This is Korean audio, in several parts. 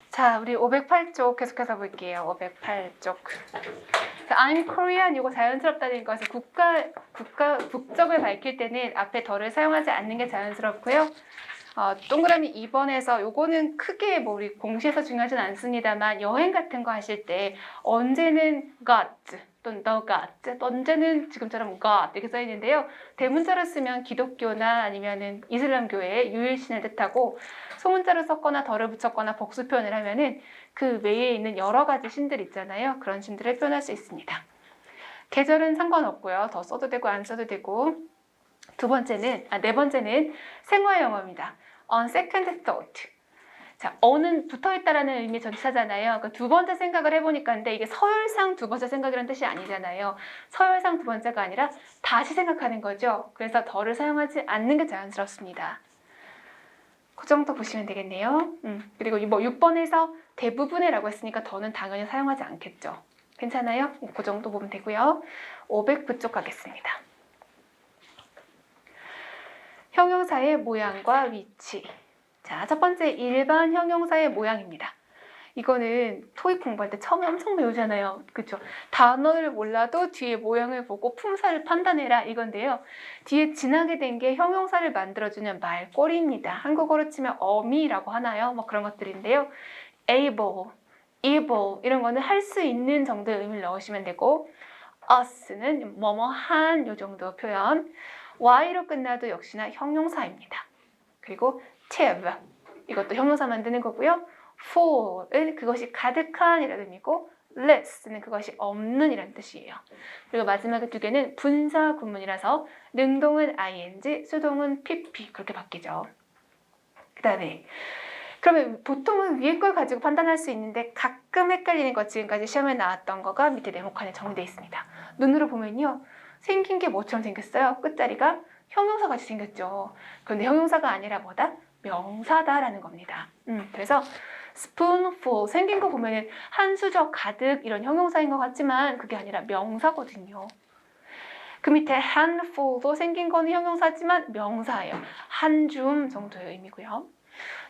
자, 우리 508쪽 계속해서 볼게요. 508쪽. I'm Korean 이거 자연스럽다는 것은 국적을 밝힐 때는 앞에 더를 사용하지 않는 게 자연스럽고요. 동그라미 2번에서 요거는 크게 뭐 우리 공시에서 중요하진 않습니다만 여행 같은 거 하실 때 언제는 got 또는 the got 언제는 지금처럼 got 이렇게 써 있는데요. 대문자로 쓰면 기독교나 아니면은 이슬람교의 유일신을 뜻하고 소문자로 썼거나 덜을 붙였거나 복수 표현을 하면은 그 외에 있는 여러 가지 신들 있잖아요. 그런 신들을 표현할 수 있습니다. 계절은 상관없고요. 더 써도 되고 안 써도 되고. 네 번째는 생활 영어입니다. On second thought. 자, on은 붙어있다라는 의미의 전치사잖아요. 그러니까 두 번째 생각을 해보니까 근데 이게 서열상 두 번째 생각이라는 뜻이 아니잖아요. 서열상 두 번째가 아니라 다시 생각하는 거죠. 그래서 더를 사용하지 않는 게 자연스럽습니다. 그 정도 보시면 되겠네요. 그리고 뭐 6번에서 대부분의라고 했으니까 더는 당연히 사용하지 않겠죠. 괜찮아요? 그 정도 보면 되고요. 509쪽 가겠습니다. 형용사의 모양과 위치. 자, 첫 번째 일반 형용사의 모양입니다. 이거는 토익 공부할 때 처음에 엄청 배우잖아요. 그렇죠? 단어를 몰라도 뒤에 모양을 보고 품사를 판단해라 이건데요. 뒤에 지나게 된 게 형용사를 만들어주는 말꼬리입니다. 한국어로 치면 어미라고 하나요? 뭐 그런 것들인데요. able, able 이런 거는 할 수 있는 정도의 의미를 넣으시면 되고 us는 뭐뭐한 요 정도 표현. y로 끝나도 역시나 형용사입니다. 그리고 tive 이것도 형용사 만드는 거고요. full은 그것이 가득한 이라는 의미고 less는 그것이 없는 이라는 뜻이에요. 그리고 마지막에 두 개는 분사 구문이라서 능동은 ing, 수동은 pp 그렇게 바뀌죠. 그 다음에 그러면 보통은 위에 걸 가지고 판단할 수 있는데 가끔 헷갈리는 거 지금까지 시험에 나왔던 거가 밑에 네모칸에 정리되어 있습니다. 눈으로 보면요. 생긴 게 뭐처럼 생겼어요? 끝자리가 형용사같이 생겼죠. 그런데 형용사가 아니라 뭐다? 명사다라는 겁니다. 그래서 spoonful 생긴 거 보면 한 수저 가득 이런 형용사인 것 같지만 그게 아니라 명사거든요. 그 밑에 handful도 생긴 거는 형용사지만 명사예요. 한 줌 정도의 의미고요.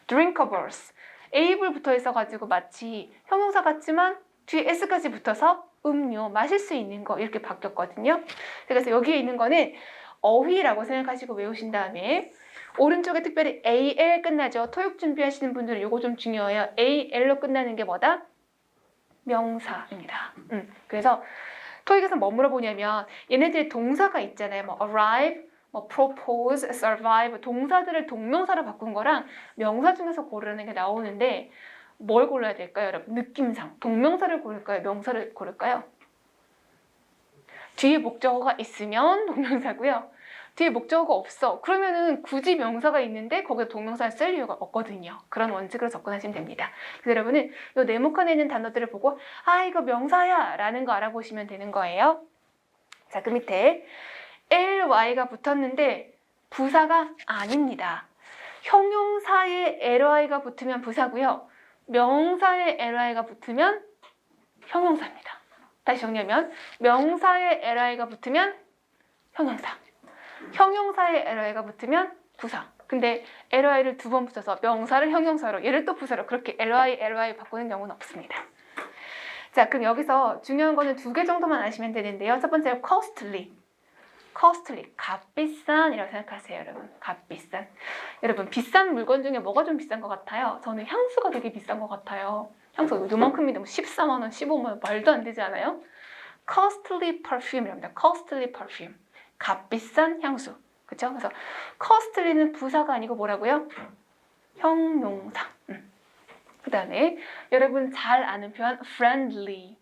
drinkables able 붙어 있어가지고 마치 형용사 같지만 뒤에 s까지 붙어서 음료, 마실 수 있는 거 이렇게 바뀌었거든요. 그래서 여기에 있는 거는 어휘라고 생각하시고 외우신 다음에 오른쪽에 특별히 AL 끝나죠. 토익 준비하시는 분들은 이거 좀 중요해요. AL로 끝나는 게 뭐다? 명사입니다. 그래서 토익에서 뭐 물어보냐면 얘네들이 동사가 있잖아요. 뭐 arrive, 뭐 propose, survive 동사들을 동명사로 바꾼 거랑 명사 중에서 고르는 게 나오는데 뭘 골라야 될까요, 여러분? 느낌상 동명사를 고를까요? 명사를 고를까요? 뒤에 목적어가 있으면 동명사고요. 뒤에 목적어가 없어. 그러면은 굳이 명사가 있는데 거기에 동명사를 쓸 이유가 없거든요. 그런 원칙으로 접근하시면 됩니다. 그래서 여러분은 이 네모칸에 있는 단어들을 보고 아 이거 명사야 라는 거 알아보시면 되는 거예요. 자, 그 밑에 ly가 붙었는데 부사가 아닙니다. 형용사에 ly가 붙으면 부사고요. 명사에 ly가 붙으면 형용사입니다. 다시 정리하면 명사에 ly가 붙으면 형용사. 형용사에 ly가 붙으면 부사. 근데 ly를 두 번 붙여서 명사를 형용사로 얘를 또 부사로 그렇게 ly 바꾸는 경우는 없습니다. 자, 그럼 여기서 중요한 거는 두 개 정도만 아시면 되는데요. 첫 번째는 costly. 값비싼 이라고 생각하세요, 여러분. 값비싼. 여러분, 비싼 물건 중에 뭐가 좀 비싼 것 같아요? 저는 향수가 되게 비싼 것 같아요. 향수 요만큼인데 14만 원, 15만 원 말도 안 되지 않아요? costly perfume이랍니다. costly perfume. 값비싼 향수. 그쵸? 그래서 costly는 부사가 아니고 뭐라고요? 형용사. 그 다음에 여러분 잘 아는 표현 friendly.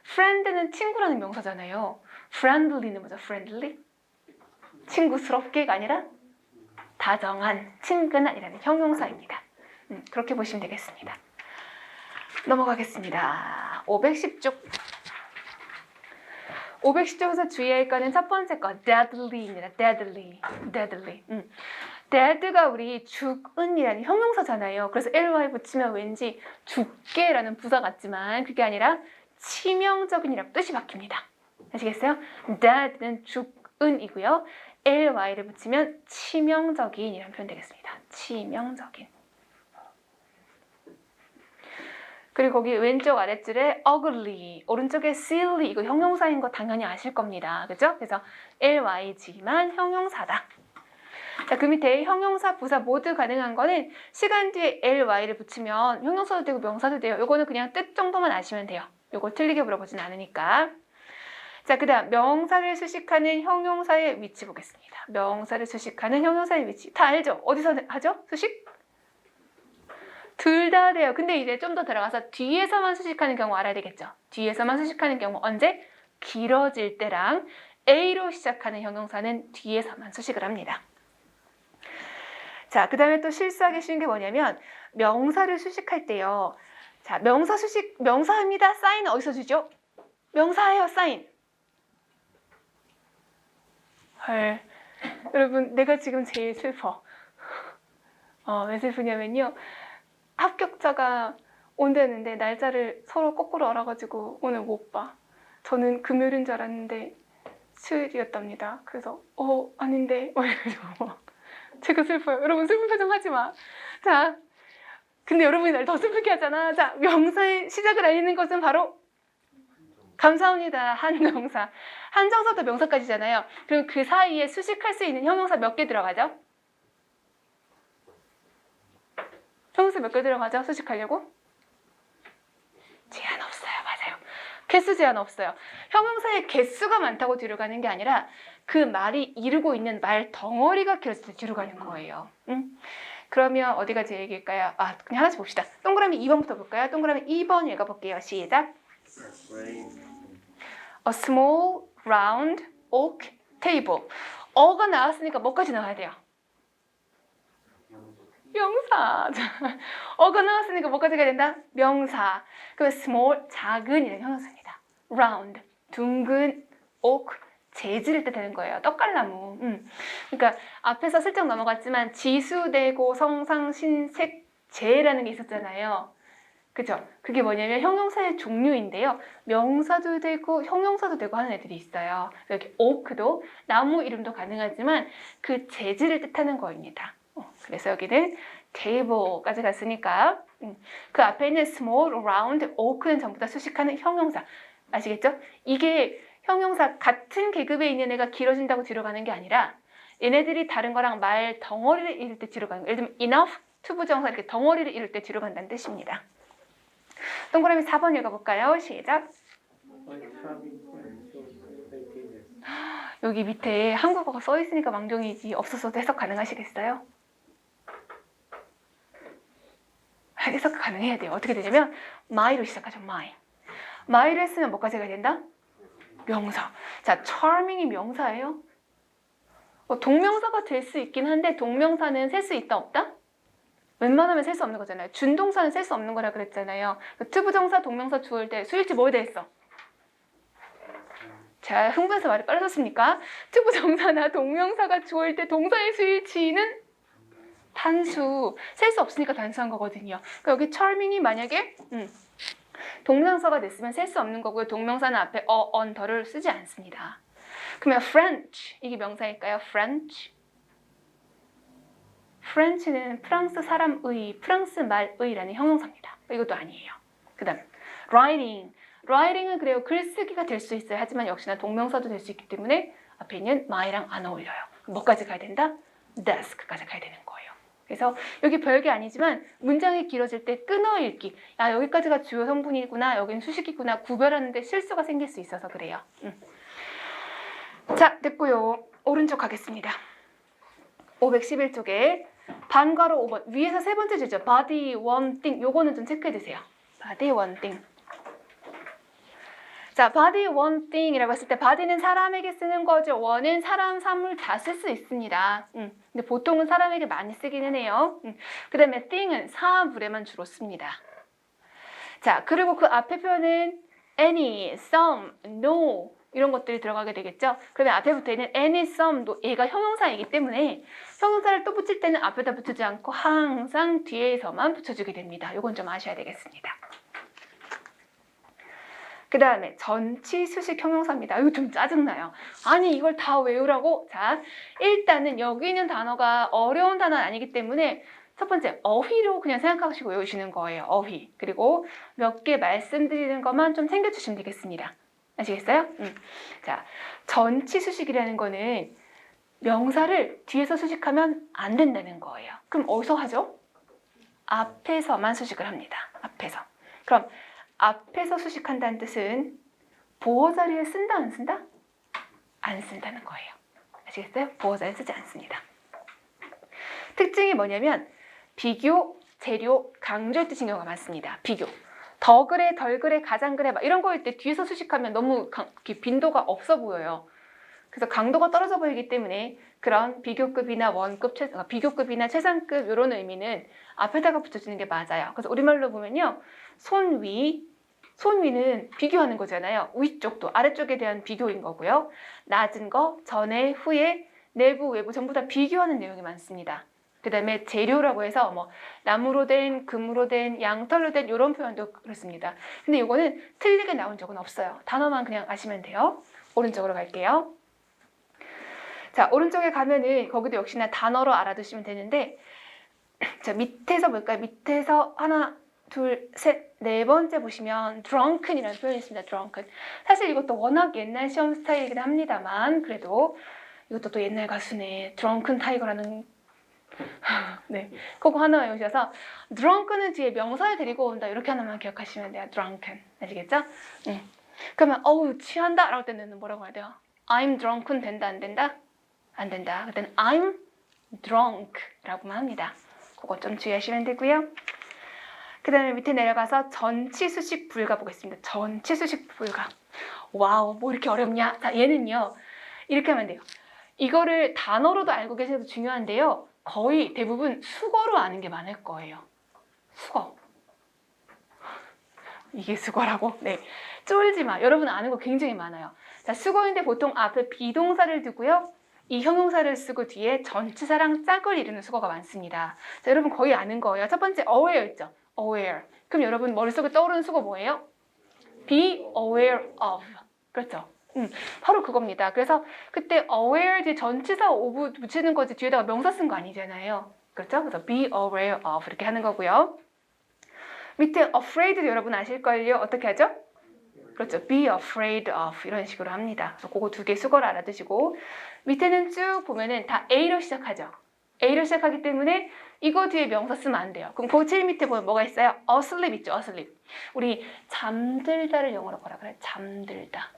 friend는 친구라는 명사잖아요. friendly는 뭐죠? friendly? 친구스럽게가 아니라 다정한, 친근한이라는 형용사입니다. 그렇게 보시면 되겠습니다. 넘어가겠습니다. 510쪽. 510쪽에서 주의할 거는 첫 번째 거 deadly입니다. deadly. dead가 우리 죽은이라는 형용사잖아요. 그래서 ly 붙이면 왠지 죽게라는 부사 같지만 그게 아니라 치명적인이라고 뜻이 바뀝니다. 아시겠어요? dead는 죽은이고요. ly를 붙이면 치명적인이라는 표현 되겠습니다. 치명적인. 그리고 거기 왼쪽 아랫줄에 ugly, 오른쪽에 silly, 이거 형용사인 거 당연히 아실 겁니다. 그죠? 그래서 ly지만 형용사다. 자, 그 밑에 형용사, 부사 모두 가능한 거는 시간 뒤에 ly를 붙이면 형용사도 되고 명사도 돼요. 요거는 그냥 뜻 정도만 아시면 돼요. 요거 틀리게 물어보진 않으니까. 자, 그 다음 명사를 수식하는 형용사의 위치 보겠습니다. 명사를 수식하는 형용사의 위치. 다 알죠? 어디서 하죠? 수식? 둘 다 돼요. 근데 이제 좀 더 들어가서 뒤에서만 수식하는 경우 알아야 되겠죠? 뒤에서만 수식하는 경우 언제? 길어질 때랑 A로 시작하는 형용사는 뒤에서만 수식을 합니다. 자, 그 다음에 또 실수하기 쉬운 게 뭐냐면 명사를 수식할 때요. 자, 명사 수식, 명사입니다. 사인은 어디서 주죠? 명사예요, 사인. 헐, 여러분 내가 지금 제일 슬퍼. 왜 슬프냐면요. 합격자가 온다는데 날짜를 서로 거꾸로 알아가지고 오늘 못 봐. 저는 금요일인 줄 알았는데 수요일이었답니다. 그래서 아닌데 이러고 제가 슬퍼요. 여러분 슬픈 표정 하지 마. 자, 근데 여러분이 날 더 슬프게 하잖아. 자, 명사의 시작을 알리는 것은 바로 감사합니다. 한명사. 한정사부터 명사까지잖아요. 그럼 그 사이에 수식할 수 있는 형용사 몇 개 들어가죠? 형용사 몇 개 들어가죠? 수식하려고? 제한 없어요. 맞아요. 개수 제한 없어요. 형용사의 개수가 많다고 뒤로 가는 게 아니라 그 말이 이루고 있는 말 덩어리가 길었을 때 뒤로 가는 거예요. 그러면 어디가 제 얘기일까요? 그냥 하나씩 봅시다. 동그라미 2번부터 볼까요? 동그라미 2번 읽어볼게요. 시작. A small round oak table. 어가 나왔으니까 뭐까지 나와야 돼요? 명사. 어가 나왔으니까 뭐까지 가야 된다? 명사. 그럼 small, 작은이라는 형용사입니다. round, 둥근, oak, 재질을 뜻하는 거예요. 떡갈나무. 그러니까 앞에서 슬쩍 넘어갔지만 지수대고 성상 신색 재라는 게 있었잖아요. 그죠? 그게 뭐냐면 형용사의 종류인데요. 명사도 되고 형용사도 되고 하는 애들이 있어요. 이렇게 oak도 나무 이름도 가능하지만 그 재질을 뜻하는 거입니다. 그래서 여기는 table까지 갔으니까 그 앞에 있는 small, round, oak는 전부 다 수식하는 형용사. 아시겠죠? 이게 형용사 같은 계급에 있는 애가 길어진다고 뒤로 가는 게 아니라 얘네들이 다른 거랑 말 덩어리를 이룰 때 뒤로 가는 거예요. 예를 들면 enough, 투부정사 이렇게 덩어리를 이룰 때 뒤로 간다는 뜻입니다. 동그라미 4번 읽어볼까요? 시작. 여기 밑에 한국어가 써있으니까 망정이지 없었어도 해석 가능하시겠어요? 해석 가능해야 돼요. 어떻게 되냐면 my로 시작하죠. my로 했으면 뭐까지 가야 된다? 명사. 자, charming이 명사예요? 동명사가 될 수 있긴 한데 동명사는 셀 수 있다 없다? 웬만하면 셀 수 없는 거잖아요. 준동사는 셀 수 없는 거라 그랬잖아요. 투부정사, 동명사 주어일 때 수일치 뭐에 대했어? 자, 흥분해서 말이 빨라졌습니까? 투부정사나 동명사가 주어일 때 동사의 수일치는 단수. 셀 수 없으니까 단수한 거거든요. 그러니까 여기 charming이 만약에 동명사가 됐으면 셀 수 없는 거고요. 동명사는 앞에 on, 더를 쓰지 않습니다. 그러면 French, 이게 명사일까요? French는 프랑스 사람의, 프랑스 말의라는 형용사입니다. 이것도 아니에요. 그 다음 writing은 그래요. 글쓰기가 될 수 있어요. 하지만 역시나 동명사도 될 수 있기 때문에 앞에 있는 my랑 안 어울려요. 뭐까지 가야 된다? desk까지 가야 되는 거예요. 그래서 여기 별게 아니지만 문장이 길어질 때 끊어 읽기. 여기까지가 주요 성분이구나. 여기는 수식이구나. 구별하는데 실수가 생길 수 있어서 그래요. 자, 됐고요. 오른쪽 가겠습니다. 511쪽에 반괄호 5번. 위에서 세 번째 주죠. body, one thing. 요거는 좀 체크해 주세요. body, one thing. 자, body, one thing이라고 했을 때 body는 사람에게 쓰는 거죠. one은 사람, 사물 다 쓸 수 있습니다. 근데 보통은 사람에게 많이 쓰기는 해요. 그 다음에 thing은 사물에만 주로 씁니다. 자, 그리고 그 앞에 표현은 any, some, no 이런 것들이 들어가게 되겠죠. 그러면 앞에 붙어 있는 any, some도 얘가 형용사이기 때문에 형용사를 또 붙일 때는 앞에다 붙이지 않고 항상 뒤에서만 붙여주게 됩니다. 이건 좀 아셔야 되겠습니다. 그 다음에 전치 수식 형용사입니다. 이거 좀 짜증나요. 아니 이걸 다 외우라고? 자, 일단은 여기 있는 단어가 어려운 단어는 아니기 때문에 첫 번째, 어휘로 그냥 생각하시고 외우시는 거예요. 어휘. 그리고 몇 개 말씀드리는 것만 좀 챙겨주시면 되겠습니다. 아시겠어요? 자, 전치 수식이라는 거는 명사를 뒤에서 수식하면 안 된다는 거예요. 그럼 어디서 하죠? 앞에서만 수식을 합니다. 앞에서. 그럼 앞에서 수식한다는 뜻은 보어 자리에 쓴다, 안 쓴다? 안 쓴다는 거예요. 아시겠어요? 보어 자리에 쓰지 않습니다. 특징이 뭐냐면 비교, 재료, 강조의 뜻인 경우가 많습니다. 비교. 더 그래, 덜 그래, 가장 그래 막 이런 거일 때 뒤에서 수식하면 너무 빈도가 없어 보여요. 그래서 강도가 떨어져 보이기 때문에 그런 비교급이나 원급, 비교급이나 최상급 이런 의미는 앞에다가 붙여주는 게 맞아요. 그래서 우리말로 보면요. 손위는 비교하는 거잖아요. 위쪽도 아래쪽에 대한 비교인 거고요. 낮은 거, 전에, 후에, 내부, 외부 전부 다 비교하는 내용이 많습니다. 그 다음에 재료라고 해서 뭐 나무로 된, 금으로 된, 양털로 된 이런 표현도 그렇습니다. 근데 이거는 틀리게 나온 적은 없어요. 단어만 그냥 아시면 돼요. 오른쪽으로 갈게요. 자, 오른쪽에 가면은 거기도 역시나 단어로 알아두시면 되는데 자, 밑에서 볼까요? 밑에서 하나, 둘, 셋, 네 번째 보시면 drunken이라는 표현이 있습니다. drunken. 사실 이것도 워낙 옛날 시험 스타일이긴 합니다만 그래도 이것도 또 옛날 가수네. drunken tiger라는 네, 그거 하나 외우셔서 drunken은 뒤에 명사를 데리고 온다 이렇게 하나만 기억하시면 돼요. drunken. 아시겠죠? 그러면 어우 취한다 라고 때는 뭐라고 해야 돼요? I'm drunken 된다 안 된다? 안 된다. 그때는 I'm drunk 라고만 합니다. 그거 좀 주의하시면 되고요. 그 다음에 밑에 내려가서 전치수식 불가 보겠습니다. 전치수식 불가. 와우, 뭐 이렇게 어렵냐? 자, 얘는요. 이렇게 하면 돼요. 이거를 단어로도 알고 계셔도 중요한데요. 거의 대부분 수거로 아는 게 많을 거예요. 수거. 이게 수거라고? 네. 쫄지 마. 여러분 아는 거 굉장히 많아요. 자, 수거인데 보통 앞에 비동사를 두고요. 이 형용사를 쓰고 뒤에 전치사랑 짝을 이루는 수거가 많습니다. 자, 여러분 거의 아는 거예요. 첫 번째 aware 있죠? aware. 그럼 여러분 머릿속에 떠오르는 수거 뭐예요? be aware of. 그렇죠? 바로 그겁니다. 그래서 그때 aware 뒤에 전치사 of 붙이는 거지 뒤에다가 명사 쓴 거 아니잖아요. 그렇죠? 그래서 be aware of 이렇게 하는 거고요. 밑에 afraid도 여러분 아실걸요? 어떻게 하죠? 그렇죠. be afraid of 이런 식으로 합니다. 그래서 그거 두 개 수거를 알아두시고 밑에는 쭉 보면은 다 A로 시작하죠. A로 시작하기 때문에 이거 뒤에 명사 쓰면 안 돼요. 그럼 그 제일 밑에 보면 뭐가 있어요? asleep 있죠. asleep. 우리 잠들다를 영어로 뭐라 그래? 잠들다.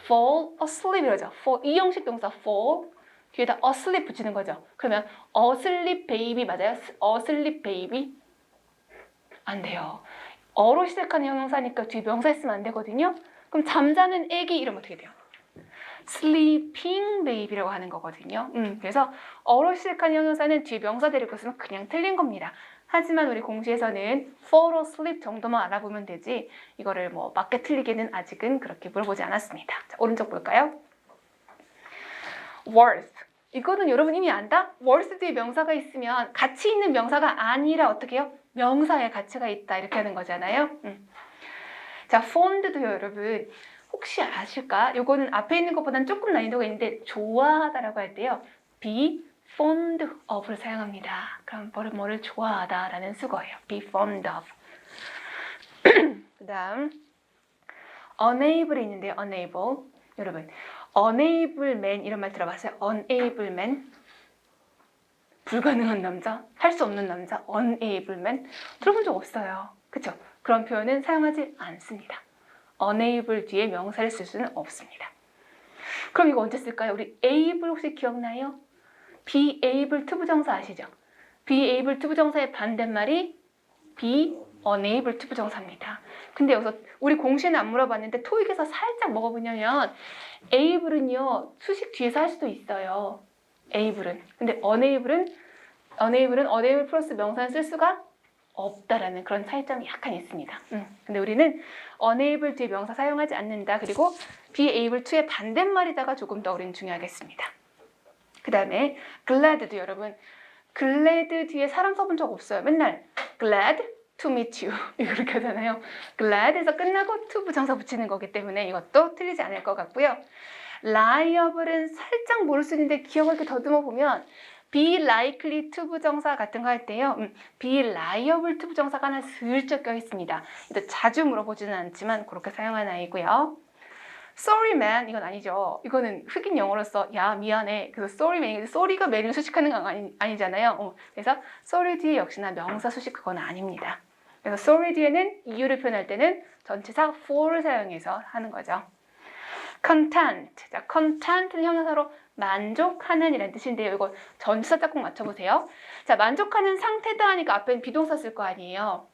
fall asleep 이러죠. fall 이 형식 동사 fall 뒤에다 asleep 붙이는 거죠. 그러면 asleep baby 맞아요? asleep baby 안 돼요. 어로 시작하는 형용사니까 뒤에 명사 있으면 안 되거든요. 그럼 잠자는 애기 이러면 어떻게 돼요? sleeping baby라고 하는 거거든요. 그래서 어로 시작하는 형용사는 뒤에 명사 데리고 있으면 그냥 틀린 겁니다. 하지만 우리 공시에서는 fall asleep 정도만 알아보면 되지 이거를 뭐 맞게 틀리게는 아직은 그렇게 물어보지 않았습니다. 자, 오른쪽 볼까요? worth. 이거는 여러분 이미 안다? worth 뒤에 명사가 있으면 가치 있는 명사가 아니라 어떻게 해요? 명사에 가치가 있다 이렇게 하는 거잖아요. 자, fond도요 여러분 혹시 아실까? 이거는 앞에 있는 것보다는 조금 난이도가 있는데 좋아하다라고 할 때요. be fond of를 사용합니다. 그럼 뭐를 좋아하다라는 수거예요. be fond of. 그 다음 unable이 있는데요. unable. 여러분 unable man 이런 말 들어봤어요? unable man 불가능한 남자, 할 수 없는 남자, unable man 들어본 적 없어요. 그쵸? 그런 표현은 사용하지 않습니다. unable 뒤에 명사를 쓸 수는 없습니다. 그럼 이거 언제 쓸까요? 우리 able 혹시 기억나요? be able to 부정사 아시죠? be able to 부정사의 반대말이 be unable to 부정사입니다. 근데 여기서 우리 공시는 안 물어봤는데 토익에서 살짝 뭐가 보냐면 able은요 수식 뒤에서 할 수도 있어요. able은. 근데 unable은 unable 플러스 명사는 쓸 수가 없다라는 그런 차이점이 약간 있습니다. 근데 우리는 unable 뒤에 명사 사용하지 않는다. 그리고 be able to의 반대말에다가 조금 더 우리는 중요하겠습니다. 그 다음에 glad도 여러분 glad 뒤에 사람 써본 적 없어요. 맨날 glad to meet you 이렇게 하잖아요. glad에서 끝나고 to 부정사 붙이는 거기 때문에 이것도 틀리지 않을 것 같고요. liable은 살짝 모를 수 있는데 기억을 이렇게 더듬어 보면 be likely to 부정사 같은 거 할 때요. be liable to 부정사가 하나 슬쩍 껴 있습니다. 자주 물어보지는 않지만 그렇게 사용하는 아이고요. sorry man 이건 아니죠. 이거는 흑인 영어로서 야 미안해. 그래서 sorry man sorry가 man을 수식하는 건 아니잖아요. 그래서 sorry 뒤에 역시나 명사 수식 그건 아닙니다. 그래서 sorry 뒤에는 이유를 표현할 때는 전치사 for를 사용해서 하는 거죠. content. 자, content는 형용사로 만족하는 이라는 뜻인데요. 이거 전치사 딱 꼭 맞춰보세요. 자, 만족하는 상태다 하니까 앞엔 비동사 쓸 거 아니에요.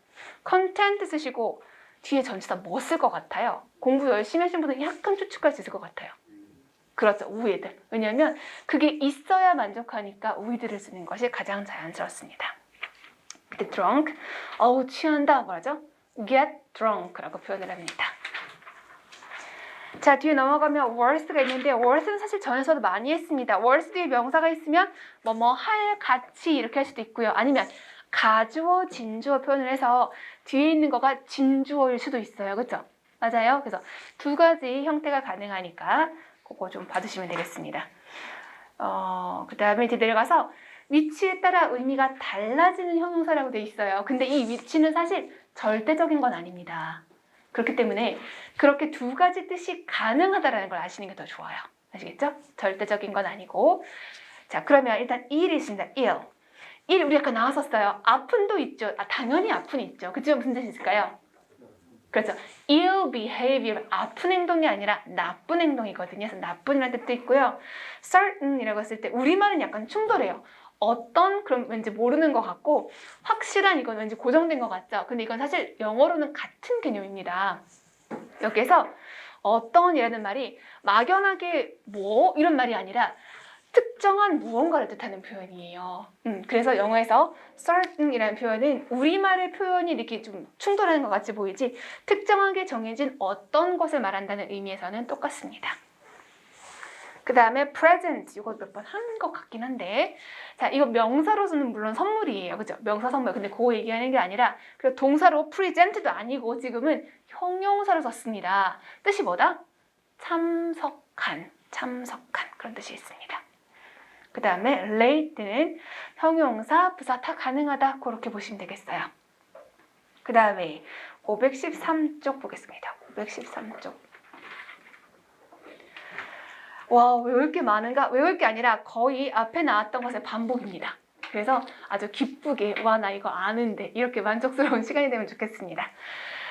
content 쓰시고 뒤에 전치사 뭐 쓸 것 같아요? 공부 열심히 하신 분은 약간 추측할 수 있을 것 같아요. 그렇죠. with. 왜냐하면 그게 있어야 만족하니까 with를 쓰는 것이 가장 자연스럽습니다. get drunk. 어우 취한다. 뭐라죠? get drunk라고 표현을 합니다. 자, 뒤에 넘어가면 worth가 있는데 worth는 사실 전에서도 많이 했습니다. worth 뒤에 명사가 있으면 뭐뭐 할, 가치 이렇게 할 수도 있고요. 아니면 가주어, 진주어 표현을 해서 뒤에 있는 거가 진주어일 수도 있어요. 그렇죠? 맞아요. 그래서 두 가지 형태가 가능하니까 그거 좀 봐주시면 되겠습니다. 그 다음에 이제 내려가서 위치에 따라 의미가 달라지는 형용사라고 돼 있어요. 근데 이 위치는 사실 절대적인 건 아닙니다. 그렇기 때문에 그렇게 두 가지 뜻이 가능하다는 걸 아시는 게 더 좋아요. 아시겠죠? 절대적인 건 아니고. 자, 그러면 일단 ill이 있습니다. ill. ill 우리 아까 나왔었어요. 아픈도 있죠. 당연히 아픈 있죠. 그치만 무슨 뜻이 있을까요? 그렇죠. ill behavior, 아픈 행동이 아니라 나쁜 행동이거든요. 그래서 나쁜이라는 뜻도 있고요. certain이라고 했을 때 우리말은 약간 충돌해요. 어떤 그럼 왠지 모르는 것 같고 확실한 이건 왠지 고정된 것 같죠. 근데 이건 사실 영어로는 같은 개념입니다. 여기에서 어떤이라는 말이 막연하게 뭐 이런 말이 아니라 특정한 무언가를 뜻하는 표현이에요. 그래서 영어에서 certain이라는 표현은 우리말의 표현이 이렇게 좀 충돌하는 것 같이 보이지 특정하게 정해진 어떤 것을 말한다는 의미에서는 똑같습니다. 그 다음에 present, 이거 몇 번 한 것 같긴 한데 자, 이거 명사로서는 물론 선물이에요. 그죠? 명사 선물. 근데 그거 얘기하는 게 아니라 그리고 동사로 present도 아니고 지금은 형용사로 썼습니다. 뜻이 뭐다? 참석한 그런 뜻이 있습니다. 그 다음에 late는 형용사, 부사 다 가능하다 그렇게 보시면 되겠어요. 그 다음에 513쪽 보겠습니다. 513쪽. 와, 외울 게 많은가? 외울 게 아니라 거의 앞에 나왔던 것의 반복입니다. 그래서 아주 기쁘게 와, 나 이거 아는데 이렇게 만족스러운 시간이 되면 좋겠습니다.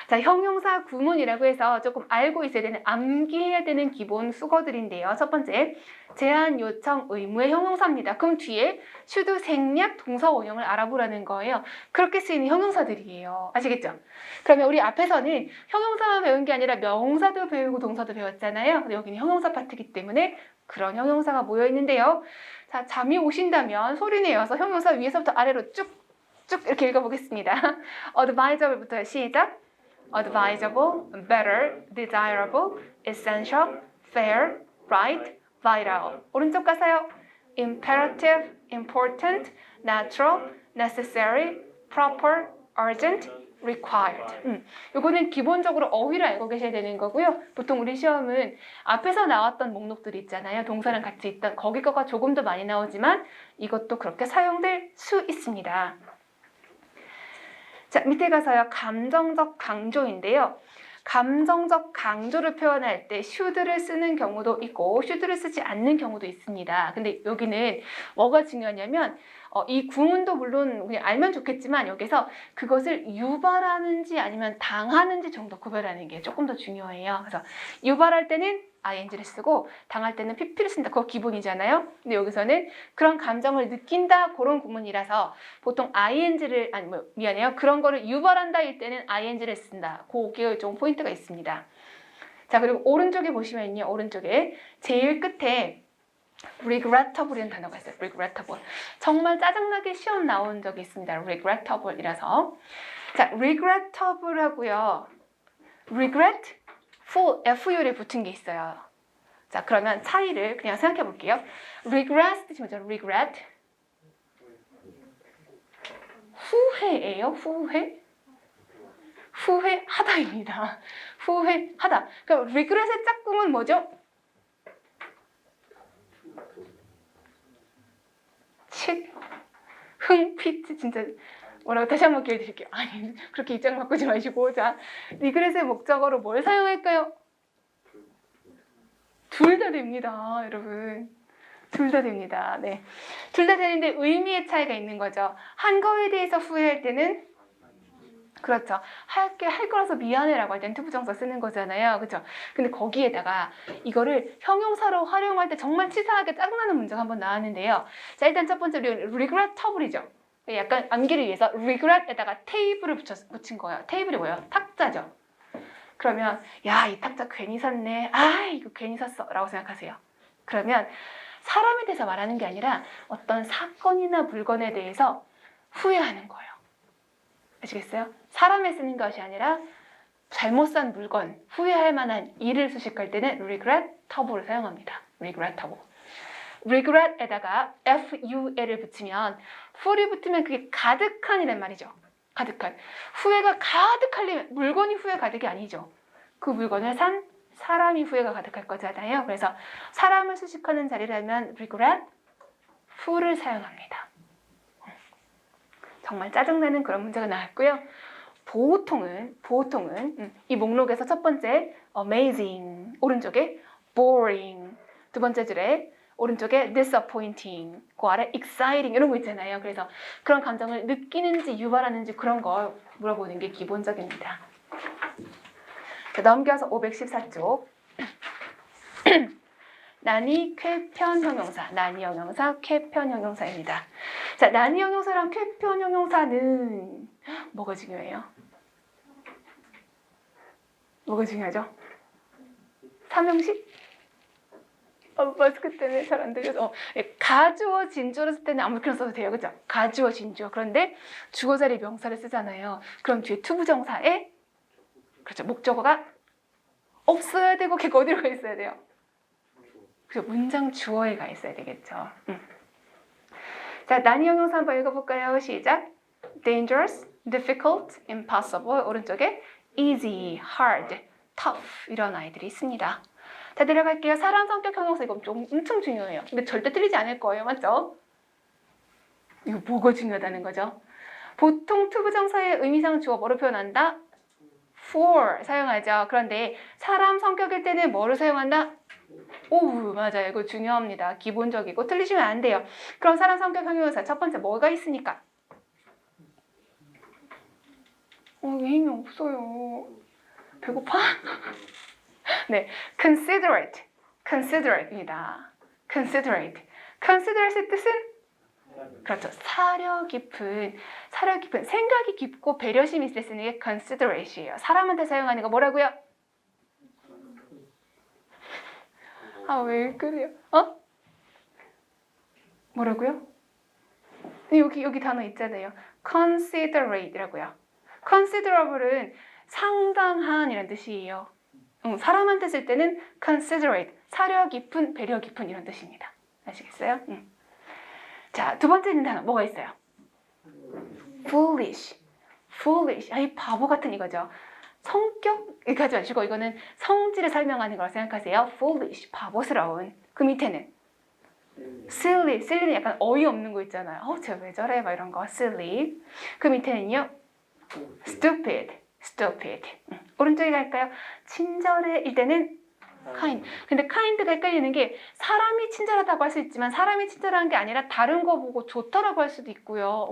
자, 형용사 구문이라고 해서 조금 알고 있어야 되는, 암기해야 되는 기본 수거들인데요. 첫 번째, 제한, 요청, 의무의 형용사입니다. 그럼 뒤에 should, 생략, 동사 원형을 알아보라는 거예요. 그렇게 쓰이는 형용사들이에요. 아시겠죠? 그러면 우리 앞에서는 형용사만 배운 게 아니라 명사도 배우고 동사도 배웠잖아요. 근데 여기는 형용사 파트이기 때문에 그런 형용사가 모여 있는데요. 자, 잠이 오신다면 소리 내어서 형용사 위에서부터 아래로 쭉쭉 이렇게 읽어보겠습니다. advisable부터 시작. advisable, better, desirable, essential, fair, right, vital. 오른쪽 가세요. imperative, important, natural, necessary, proper, urgent, required. 요거는 기본적으로 어휘를 알고 계셔야 되는 거고요. 보통 우리 시험은 앞에서 나왔던 목록들이 있잖아요. 동사랑 같이 있던 거기 거가 조금 더 많이 나오지만 이것도 그렇게 사용될 수 있습니다. 자, 밑에 가서요. 감정적 강조인데요. 감정적 강조를 표현할 때 should를 쓰는 경우도 있고 should를 쓰지 않는 경우도 있습니다. 근데 여기는 뭐가 중요하냐면 이 구문도 물론 그냥 알면 좋겠지만 여기서 그것을 유발하는지 아니면 당하는지 정도 구별하는 게 조금 더 중요해요. 그래서 유발할 때는 ing를 쓰고 당할 때는 pp를 쓴다. 그거 기본이잖아요. 근데 여기서는 그런 감정을 느낀다 그런 구문이라서 보통 ing를 미안해요. 그런 거를 유발한다 일 때는 ing를 쓴다. 그게 좀 포인트가 있습니다. 자, 그리고 오른쪽에 보시면요. 오른쪽에 제일 끝에 regrettable이라는 단어가 있어요. regrettable. 정말 짜증나게 시험 나온 적이 있습니다. regrettable이라서. 자, regrettable 하고요. regret, fu를 붙은 게 있어요. 자, 그러면 차이를 그냥 생각해 볼게요. regret 뜻이 뭐죠? regret. 후회예요? 후회? 후회하다입니다. 후회하다. 그럼 regret의 짝꿍은 뭐죠? 피치? 흥피치 진짜 뭐라고 다시 한번 기회 드릴게요. 아니 그렇게 입장 바꾸지 마시고 자 리그렛의 목적어로 뭘 사용할까요? 둘 다 됩니다, 여러분. 둘 다 됩니다. 네, 둘 다 되는데 의미의 차이가 있는 거죠. 한 거에 대해서 후회할 때는 그렇죠. 할 거라서 미안해라고 할 땐 투부정사 쓰는 거잖아요. 그렇죠? 근데 거기에다가 이거를 형용사로 활용할 때 정말 치사하게 짜증나는 문제가 한번 나왔는데요. 자, 일단 첫 번째 regrettable이죠. 약간 암기를 위해서 regret에다가 table을 붙인 거예요. table이 뭐예요? 탁자죠. 그러면 야, 이 탁자 괜히 샀네. 아, 이거 괜히 샀어. 라고 생각하세요. 그러면 사람에 대해서 말하는 게 아니라 어떤 사건이나 물건에 대해서 후회하는 거예요. 아시겠어요? 사람에 쓰는 것이 아니라 잘못 산 물건, 후회할 만한 일을 수식할 때는 regrettable을 사용합니다. regrettable. regret에다가 ful을 붙이면 ful이 붙으면 그게 가득한이란 말이죠. 가득한. 후회가 가득하려면 물건이 후회 가득이 아니죠. 그 물건을 산 사람이 후회가 가득할 거잖아요. 그래서 사람을 수식하는 자리라면 regret, ful을 사용합니다. 정말 짜증나는 그런 문제가 나왔고요. 보통은 이 목록에서 첫 번째 amazing 오른쪽에 boring 두 번째 줄에 오른쪽에 disappointing 그 아래 exciting 이런 거 있잖아요. 그래서 그런 감정을 느끼는지 유발하는지 그런 걸 물어보는 게 기본적입니다. 자, 넘겨서 514쪽 난이 쾌편 형용사, 난이 형용사, 쾌편 형용사입니다. 자, 난이 형용사랑 쾌편 형용사는 뭐가 중요해요? 뭐가 중요하죠? 삼형식? 마스크 때문에 잘 안 들려서 가주어 진주어를 쓸 때는 아무렇게나 써도 돼요. 그죠? 가주어 진주어. 그런데 주어 자리 명사를 쓰잖아요. 그럼 뒤에 투부정사에 그렇죠. 목적어가 없어야 되고 걔가 어디로 가 있어야 돼요? 그죠? 문장 주어에 가 있어야 되겠죠. 자, 난이 형용사 한번 읽어볼까요? 시작. dangerous, difficult, impossible. 오른쪽에 easy, hard, tough 이런 아이들이 있습니다. 자, 내려갈게요. 사람 성격 형용사 이거 좀 엄청 중요해요. 근데 절대 틀리지 않을 거예요. 맞죠? 이거 뭐가 중요하다는 거죠? 보통 투부정사의 의미상 주어 뭐로 표현한다? for 사용하죠. 그런데 사람 성격일 때는 뭐를 사용한다? 오, 맞아요. 이거 중요합니다. 기본적이고 틀리시면 안 돼요. 그럼 사람 성격 형용사 첫 번째 뭐가 있으니까? 왜 힘이 없어요? 배고파? 네, considerate입니다. considerate의 뜻은 그렇죠. 사려 깊은, 생각이 깊고 배려심이 있을 때 쓰는 게 considerate이에요. 사람한테 사용하는 거 뭐라고요? 왜 그래요? 뭐라고요? 여기 단어 있잖아요. considerate이라고요. considerable은 상당한이란 뜻이에요. 사람한테 쓸 때는 considerate, 사려 깊은, 배려 깊은 이런 뜻입니다. 아시겠어요? 자, 두 번째 있는 단어 뭐가 있어요? foolish. 이 바보 같은 이거죠. 성격 가지 마시고 이거는 성질을 설명하는 걸 생각하세요. foolish, 바보스러운. 그 밑에는 silly는 약간 어이없는 거 있잖아요. 쟤 왜 저래? 막 이런 거. silly. 그 밑에는요. stupid. 오른쪽에 갈까요? 친절해일 때는 kind. 근데 kind가 헷갈리는 게 사람이 친절하다고 할 수 있지만 사람이 친절한 게 아니라 다른 거 보고 좋다라고 할 수도 있고요.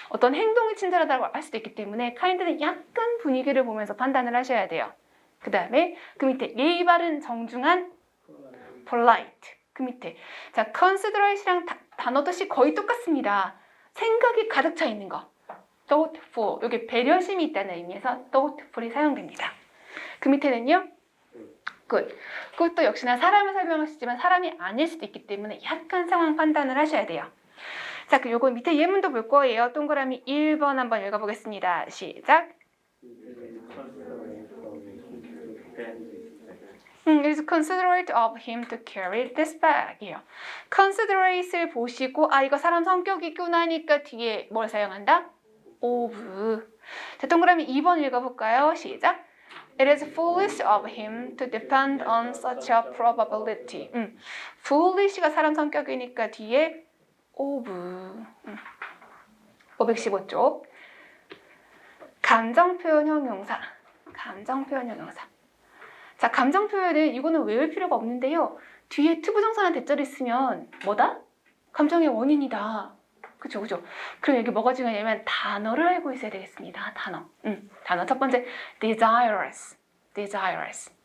어떤 행동이 친절하다고 할 수도 있기 때문에 kind는 약간 분위기를 보면서 판단을 하셔야 돼요. 그 다음에 그 밑에 예의 바른 정중한 polite. 그 밑에 자 considerate이랑 단어 뜻이 거의 똑같습니다. 생각이 가득 차 있는 거. thoughtful. 여기 배려심이 있다는 의미에서 thoughtful이 사용됩니다. 그 밑에는요. good. 그것도 역시나 사람을 설명할 수 있지만 사람이 아닐 수도 있기 때문에 약간 상황 판단을 하셔야 돼요. 자, 그럼 요거 밑에 예문도 볼 거예요. 동그라미 1번 한번 읽어보겠습니다. 시작. It is considerate of him to carry this bag이에요. considerate을 보시고 이거 사람 성격이 있구나 하니까 뒤에 뭘 사용한다? of. 자, 동그라미 2번 읽어볼까요? 시작. It is foolish of him to depend on such a probability. foolish가 사람 성격이니까 뒤에 of 515쪽 감정 표현 형용사. 감정 표현 형용사. 자, 감정 표현은 이거는 외울 필요가 없는데요. 뒤에 투부정사나 대절이 있으면 뭐다? 감정의 원인이다. 그죠, 그죠. 그럼 여기 뭐가 중요하냐면 단어를 알고 있어야 되겠습니다. 단어. 단어 첫 번째 desirous. desirous.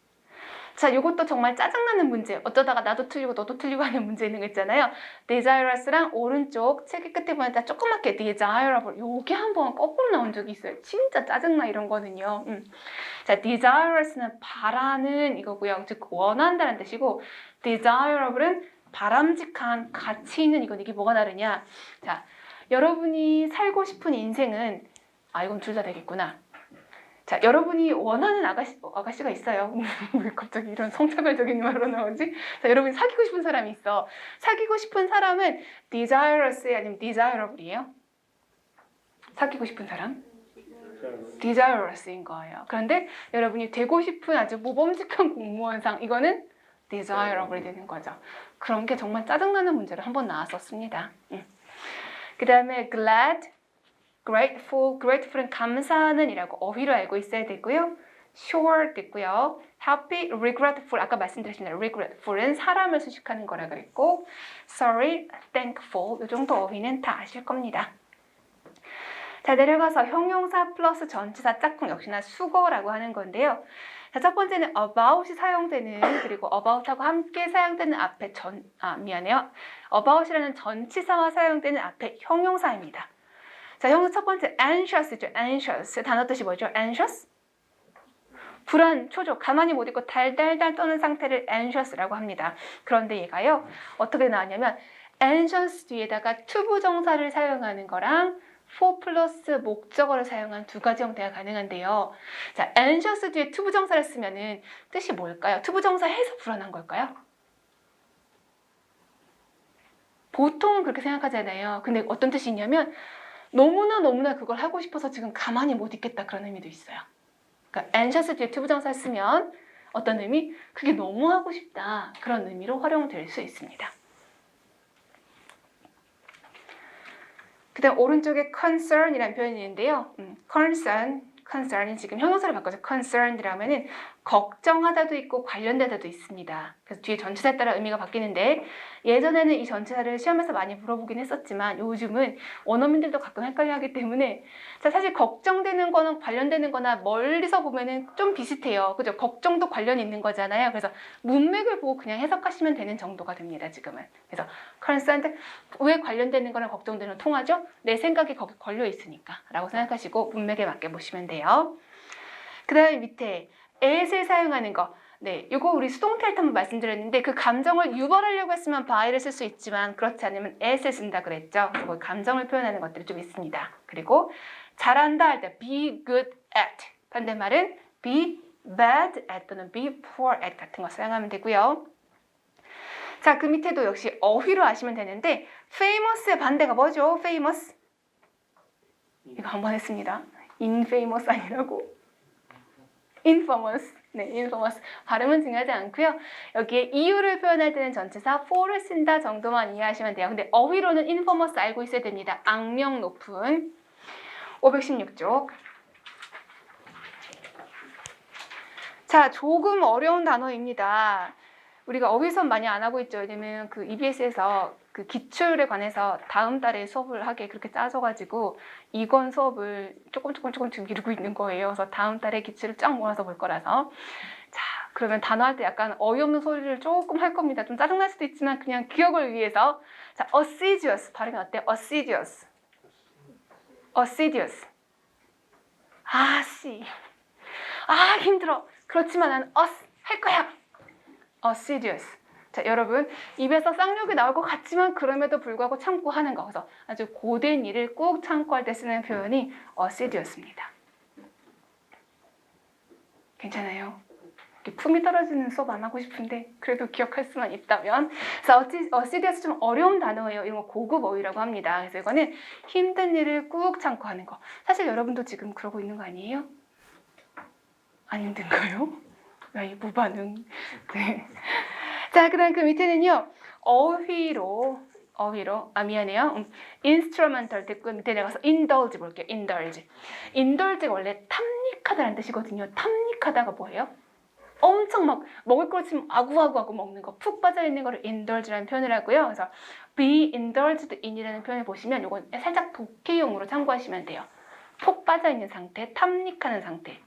자, 요것도 정말 짜증나는 문제. 어쩌다가 나도 틀리고 너도 틀리고 하는 문제 있는 거 있잖아요. desirous랑 오른쪽 책의 끝에 보면 딱 조그맣게 desirable. 요게 한번 거꾸로 나온 적이 있어요. 진짜 짜증나 이런 거는요. 자, desirous는 바라는 이거고요. 즉 원한다는 뜻이고 desirable은 바람직한 가치 있는 이건 이게 뭐가 다르냐? 자, 여러분이 살고 싶은 인생은 이건 둘 다 되겠구나. 자, 여러분이 원하는 아가씨가 있어요. 왜 갑자기 이런 성차별적인 말로 나오지? 자, 여러분이 사귀고 싶은 사람이 있어. 사귀고 싶은 사람은 desirous 아니면 desirable이에요? 사귀고 싶은 사람? desirous인 거예요. 그런데 여러분이 되고 싶은 아주 모범직한 공무원상 이거는 desirable이 되는 거죠. 그런 게 정말 짜증나는 문제로 한번 나왔었습니다. 그 다음에 glad, grateful, grateful은 감사하는 이라고 어휘로 알고 있어야 되고요. sure 됐고요. happy, regretful 아까 말씀드렸습니다. regretful은 사람을 수식하는 거라 그랬고 sorry, thankful 이 정도 어휘는 다 아실 겁니다. 자, 내려가서 형용사 플러스 전치사 짝꿍 역시나 수거라고 하는 건데요. 자, 첫 번째는 about이 사용되는 그리고 about하고 함께 사용되는 앞에 about이라는 전치사와 사용되는 앞에 형용사입니다. 자, 형용사 첫 번째 anxious죠. anxious 단어 뜻이 뭐죠? anxious? 불안, 초조, 가만히 못 있고 달달달 떠는 상태를 anxious라고 합니다. 그런데 얘가요. 어떻게 나왔냐면 anxious 뒤에다가 투부정사를 사용하는 거랑 for 플러스 목적어를 사용한 두 가지 형태가 가능한데요. 자, anxious 뒤에 투부정사를 쓰면은 뜻이 뭘까요? 투부정사 해서 불안한 걸까요? 보통은 그렇게 생각하잖아요. 근데 어떤 뜻이 있냐면 너무나 그걸 하고 싶어서 지금 가만히 못 있겠다 그런 의미도 있어요. 그러니까 anxious 뒤에 투부정사를 쓰면 어떤 의미? 그게 너무 하고 싶다 그런 의미로 활용될 수 있습니다. 그 다음 오른쪽에 concern이라는 표현이 있는데요. concern이 지금 형용사를 바꿔서 concerned라면은 걱정하다도 있고 관련되다도 있습니다. 그래서 뒤에 전치사에 따라 의미가 바뀌는데 예전에는 이 전치사를 시험에서 많이 물어보긴 했었지만 요즘은 원어민들도 가끔 헷갈려하기 때문에 자, 사실 걱정되는 거는 관련되는 거나 멀리서 보면은 좀 비슷해요. 그죠? 걱정도 관련이 있는 거잖아요. 그래서 문맥을 보고 그냥 해석하시면 되는 정도가 됩니다. 지금은. 그래서 concerned 왜 관련되는 거랑 걱정되는 통하죠? 내 생각이 거기 걸려 있으니까 라고 생각하시고 문맥에 맞게 보시면 돼요. 그 다음에 밑에 at을 사용하는 거. 네, 이거 우리 수동태 할 때 한번 말씀드렸는데 그 감정을 유발하려고 했으면 by를 쓸 수 있지만 그렇지 않으면 at을 쓴다 그랬죠. 그리고 감정을 표현하는 것들이 좀 있습니다. 그리고 잘한다 할 때 be good at 반대말은 be bad at 또는 be poor at 같은 거 사용하면 되고요. 자, 그 밑에도 역시 어휘로 아시면 되는데 famous의 반대가 뭐죠? famous 이거 한번 했습니다. infamous 아니라고 infamous. 네, infamous. 발음은 중요하지 않고요. 여기에 이유를 표현할 때는 전치사 for를 쓴다 정도만 이해하시면 돼요. 근데 어휘로는 infamous 알고 있어야 됩니다. 악명 높은. 516쪽. 자, 조금 어려운 단어입니다. 우리가 어휘수업 많이 안 하고 있죠. 왜냐면 그 EBS에서 그 기출에 관해서 다음 달에 수업을 하게 그렇게 짜져가지고 이권 수업을 조금 지금 미루고 있는 거예요. 그래서 다음 달에 기출을 쫙 모아서 볼 거라서. 자, 그러면 단어 할 때 약간 어이없는 소리를 조금 할 겁니다. 좀 짜증날 수도 있지만 그냥 기억을 위해서. 자, assiduous. 발음이 어때요? assiduous. assiduous. 힘들어. 그렇지만 나는 할 거야. assiduous. 자, 여러분 입에서 쌍욕이 나올 것 같지만 그럼에도 불구하고 참고 하는 거. 그래서 아주 고된 일을 꼭 참고 할 때 쓰는 표현이 assiduous입니다. 괜찮아요? 품이 떨어지는 수업 안 하고 싶은데 그래도 기억할 수만 있다면. 그래서 assiduous 좀 어려운 단어예요. 이런 거 고급 어휘라고 합니다. 그래서 이거는 힘든 일을 꾹 참고 하는 거. 사실 여러분도 지금 그러고 있는 거 아니에요? 안 힘든가요? 이 무반응. 네. 자, 그 다음 그 밑에는요. 어휘로 어휘로 미안해요. instrumental 듣고 밑에 내가서 indulge 볼게요. indulge가 원래 탐닉하다라는 뜻이거든요. 탐닉하다가 뭐예요? 엄청 막 먹을 걸 치면 아구아구하고 먹는 거, 푹 빠져있는 거를 indulge라는 표현을 하고요. 그래서 be indulged in이라는 표현을 보시면 이건 살짝 독해용으로 참고하시면 돼요. 푹 빠져있는 상태, 탐닉하는 상태.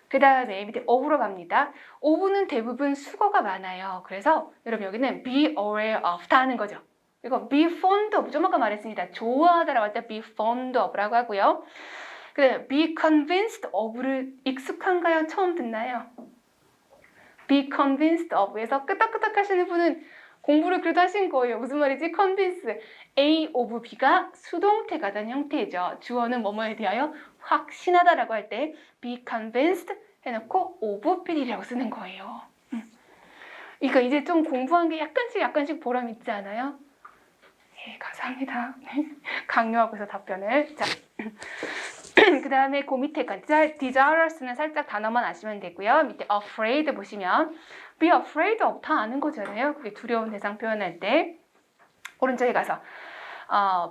그 다음에 밑에 of로 갑니다. of는 대부분 수거가 많아요. 그래서 여러분 여기는 be aware of 다 하는 거죠. 이거 be fond of, 좀 아까 말했습니다. 좋아하다라고 할 때 be fond of라고 하고요. 그 다음에 be convinced of를 익숙한가요? 처음 듣나요? be convinced of에서 끄덕끄덕 하시는 분은 공부를 그래도 하신 거예요. 무슨 말이지? convince. A of B가 수동태가 된 형태이죠. 주어는 뭐뭐에 대하여 확신하다라고 할 때 be convinced 해놓고 of B라고 쓰는 거예요. 이거 이제 좀 공부한 게 약간씩 보람 있지 않아요? 네, 감사합니다. 강요하고 있어 답변을. 자, 그 다음에 그 밑에까지 desirous는 살짝 단어만 아시면 되고요. 밑에 afraid 보시면 be afraid of 다 아는 거잖아요. 그게 두려운 대상 표현할 때. 오른쪽에 가서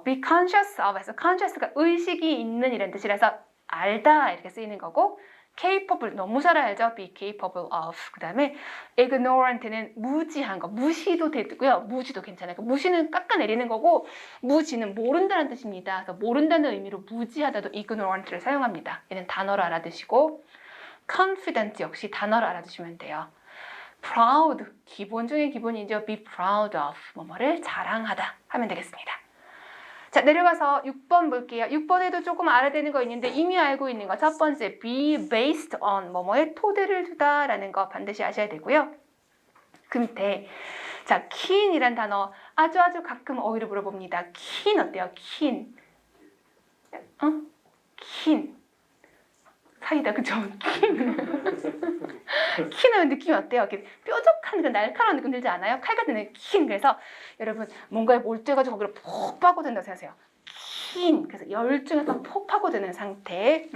be conscious of에서 conscious가 의식이 있는 이런 뜻이라서 알다 이렇게 쓰이는 거고 capable 너무 잘 알죠? be capable of. 그 다음에 ignorant는 무지한 거, 무시도 되고요. 무지도 괜찮아요. 무시는 깎아내리는 거고 무지는 모른다는 뜻입니다. 그래서 모른다는 의미로 무지하다도 ignorant를 사용합니다. 얘는 단어로 알아두시고 confident 역시 단어로 알아두시면 돼요. proud, 기본 중에 기본이죠. be proud of, 뭐뭐를 자랑하다 하면 되겠습니다. 자, 내려가서 6번 볼게요. 6번에도 조금 알아야 되는 거 있는데 이미 알고 있는 거 첫 번째 be based on, 뭐뭐에 토대를 두다 라는 거 반드시 아셔야 되고요. 그 밑에 자, keen이란 단어 아주 가끔 어휘를 물어봅니다. keen 어때요? keen. keen. 사이다, 그죠? 키는 느낌이 어때요? 이렇게 뾰족한 그 날카로운 느낌 들지 않아요? 칼 같은 느낌, 킨. 그래서 여러분 뭔가에 몰두해가지고 거기를 푹 파고든다고 생각하세요. 킨. 그래서 열중해서 푹 파고드는 상태.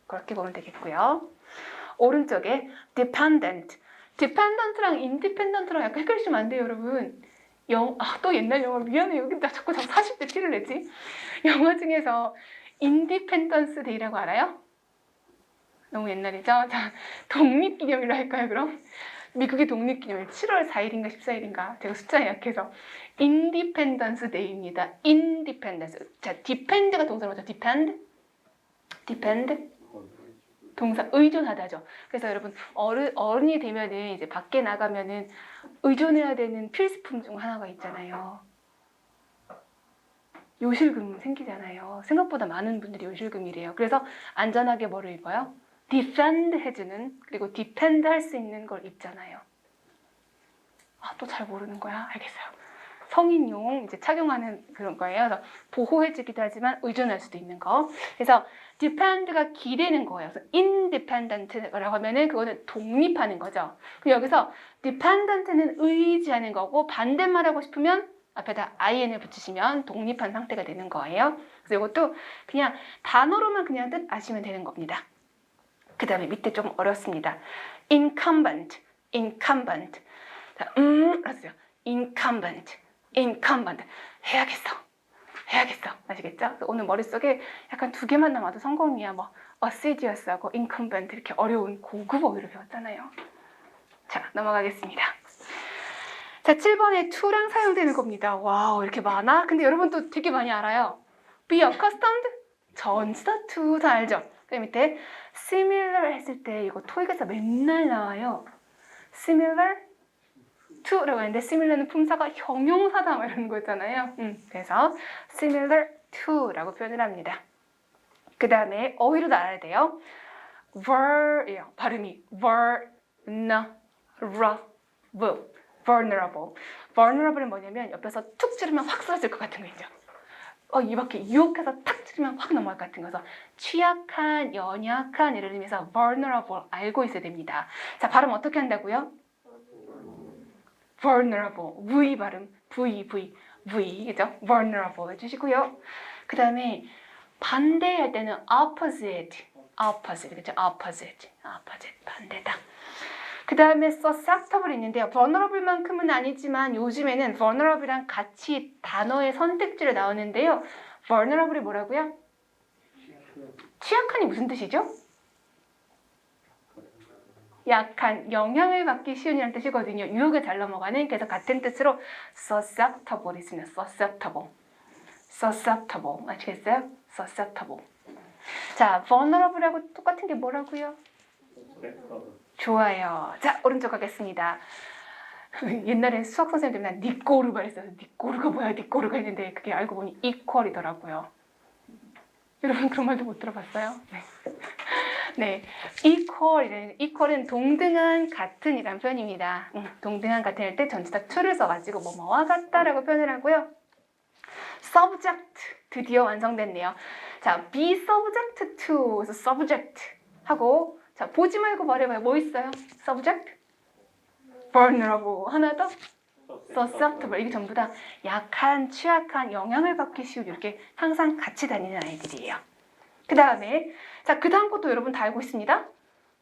그렇게 보면 되겠고요. 오른쪽에 dependent. dependent랑 independent랑 약간 헷갈리시면 안 돼요, 여러분. 또 옛날 영화 미안해요. 여기 나 자꾸 40대 티를 내지. 영화 중에서 independence day라고 알아요? 너무 옛날이죠? 자, 독립기념일로 할까요, 그럼? 미국의 독립기념일 7월 4일인가 14일인가 제가 숫자에 약해서 인디펜던스 데이입니다. 인디펜던스. 자, depend가 동사로 뭐죠? depend? 동사 의존하다죠. 그래서 여러분 어른이 되면은 이제 밖에 나가면은 의존해야 되는 필수품 중 하나가 있잖아요. 요실금 생기잖아요. 생각보다 많은 분들이 요실금이래요. 그래서 안전하게 뭐를 입어요? defend 해주는, 그리고 depend 할 수 있는 걸 입잖아요. 또 잘 모르는 거야? 알겠어요. 성인용 이제 착용하는 그런 거예요. 그래서 보호해주기도 하지만 의존할 수도 있는 거. 그래서 depend가 기대는 거예요. 그래서 independent라고 하면은 그거는 독립하는 거죠. 그럼 여기서 dependent는 의지하는 거고 반대말 하고 싶으면 앞에다 in을 붙이시면 독립한 상태가 되는 거예요. 그래서 이것도 그냥 단어로만 그냥 뜻 아시면 되는 겁니다. 그 다음에 밑에 좀 어렵습니다. incumbent. 자, 알았어요. incumbent. 해야겠어. 아시겠죠? 오늘 머릿속에 약간 2개만 남아도 성공이야. 뭐 assiduous하고 incumbent 이렇게 어려운 고급 어휘를 배웠잖아요. 자, 넘어가겠습니다. 자, 7번에 to랑 사용되는 겁니다. 와우, 이렇게 많아? 근데 여러분 또 되게 많이 알아요. be accustomed, 전치사 to 다 알죠? 그 밑에 similar 했을 때 이거 토익에서 맨날 나와요. similar to라고 하는데 similar는 품사가 형용사다 막 이런 거 있잖아요. 그래서 similar to라고 표현을 합니다. 그 다음에 어휘로도 알아야 돼요. ver예요. 발음이 vulnerable은 뭐냐면 옆에서 툭 찌르면 확 쓰러질 것 같은 거 있죠. 이 밖에 유혹해서 탁 찌르면 확 넘어갈 것 같은 거서 취약한, 연약한 이런 의미에서 vulnerable 알고 있어야 됩니다. 자, 발음 어떻게 한다고요? vulnerable, V 발음, V, 그죠? vulnerable 해주시고요. 그 다음에 반대할 때는 opposite, 그죠? opposite, 반대다. 그 다음에 susceptible 있는데요. vulnerable만큼은 아니지만 요즘에는 vulnerable이랑 같이 단어의 선택지로 나오는데요. vulnerable이 뭐라고요? 취약한이 무슨 뜻이죠? 약한, 영향을 받기 쉬운이라는 뜻이거든요. 유혹에 잘 넘어가는. 그래서 같은 뜻으로 susceptible 있습니다. susceptible. susceptible. 아시겠어요? susceptible. 자, vulnerable하고 똑같은 게 뭐라고요? 좋아요. 자, 오른쪽 가겠습니다. 옛날에 수학 선생님들 맨날 니꼬르가 했어요. 니꼬르가 뭐야? 니꼬르가 했는데 그게 알고 보니 equal이더라고요. 여러분 그런 말도 못 들어봤어요? 네. 네, equal은 동등한 같은이란 표현입니다. 동등한 같은 할 때 전치사 to를 써가지고 뭐뭐와 같다라고 표현을 하고요. subject 드디어 완성됐네요. 자, be subject to 그래서 subject 하고 자 보지 말고 말해봐요. 뭐 있어요? subject, vulnerable 하나 더 susceptible 이게 전부 다 약한, 취약한, 영향을 받기 쉬운 이렇게 항상 같이 다니는 아이들이에요. 그 다음에 자, 그 다음 것도 여러분 다 알고 있습니다.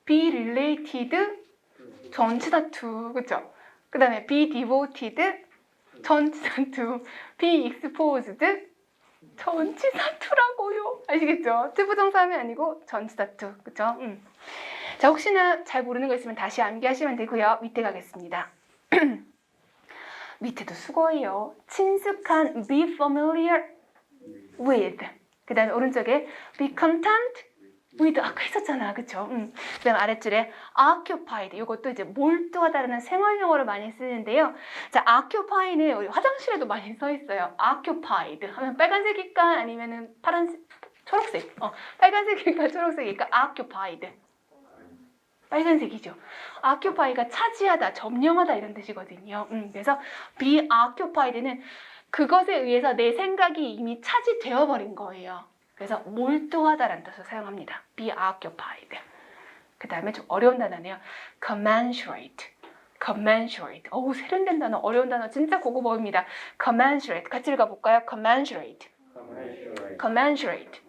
be related 전치사 to 그쵸? 그 다음에 be devoted 전치사 to be exposed 전치사 to라고요. 아시겠죠? 투부정사함이 아니고 전치사 to 그쵸? 자, 혹시나 잘 모르는 거 있으면 다시 암기하시면 되고요. 밑에 가겠습니다. 밑에도 수거예요. 친숙한 be familiar with 그 다음에 오른쪽에 be content with 아까 했었잖아. 그쵸? 그 다음 아랫줄에 occupied 이것도 이제 몰두하다라는 생활용어를 많이 쓰는데요. 자, occupy는 우리 화장실에도 많이 써 있어요. occupied 하면 빨간색일까 아니면은 파란색, 초록색 빨간색일까 초록색일까 occupied 빨간색이죠. occupy가 차지하다, 점령하다 이런 뜻이거든요. 그래서 be occupied는 그것에 의해서 내 생각이 이미 차지되어 버린 거예요. 그래서 몰두하다라는 뜻을 사용합니다. be occupied. 그 다음에 좀 어려운 단어네요. commensurate. commensurate. 어우, 세련된 단어, 어려운 단어 진짜 고급어입니다. commensurate. 같이 읽어볼까요? commensurate. commensurate.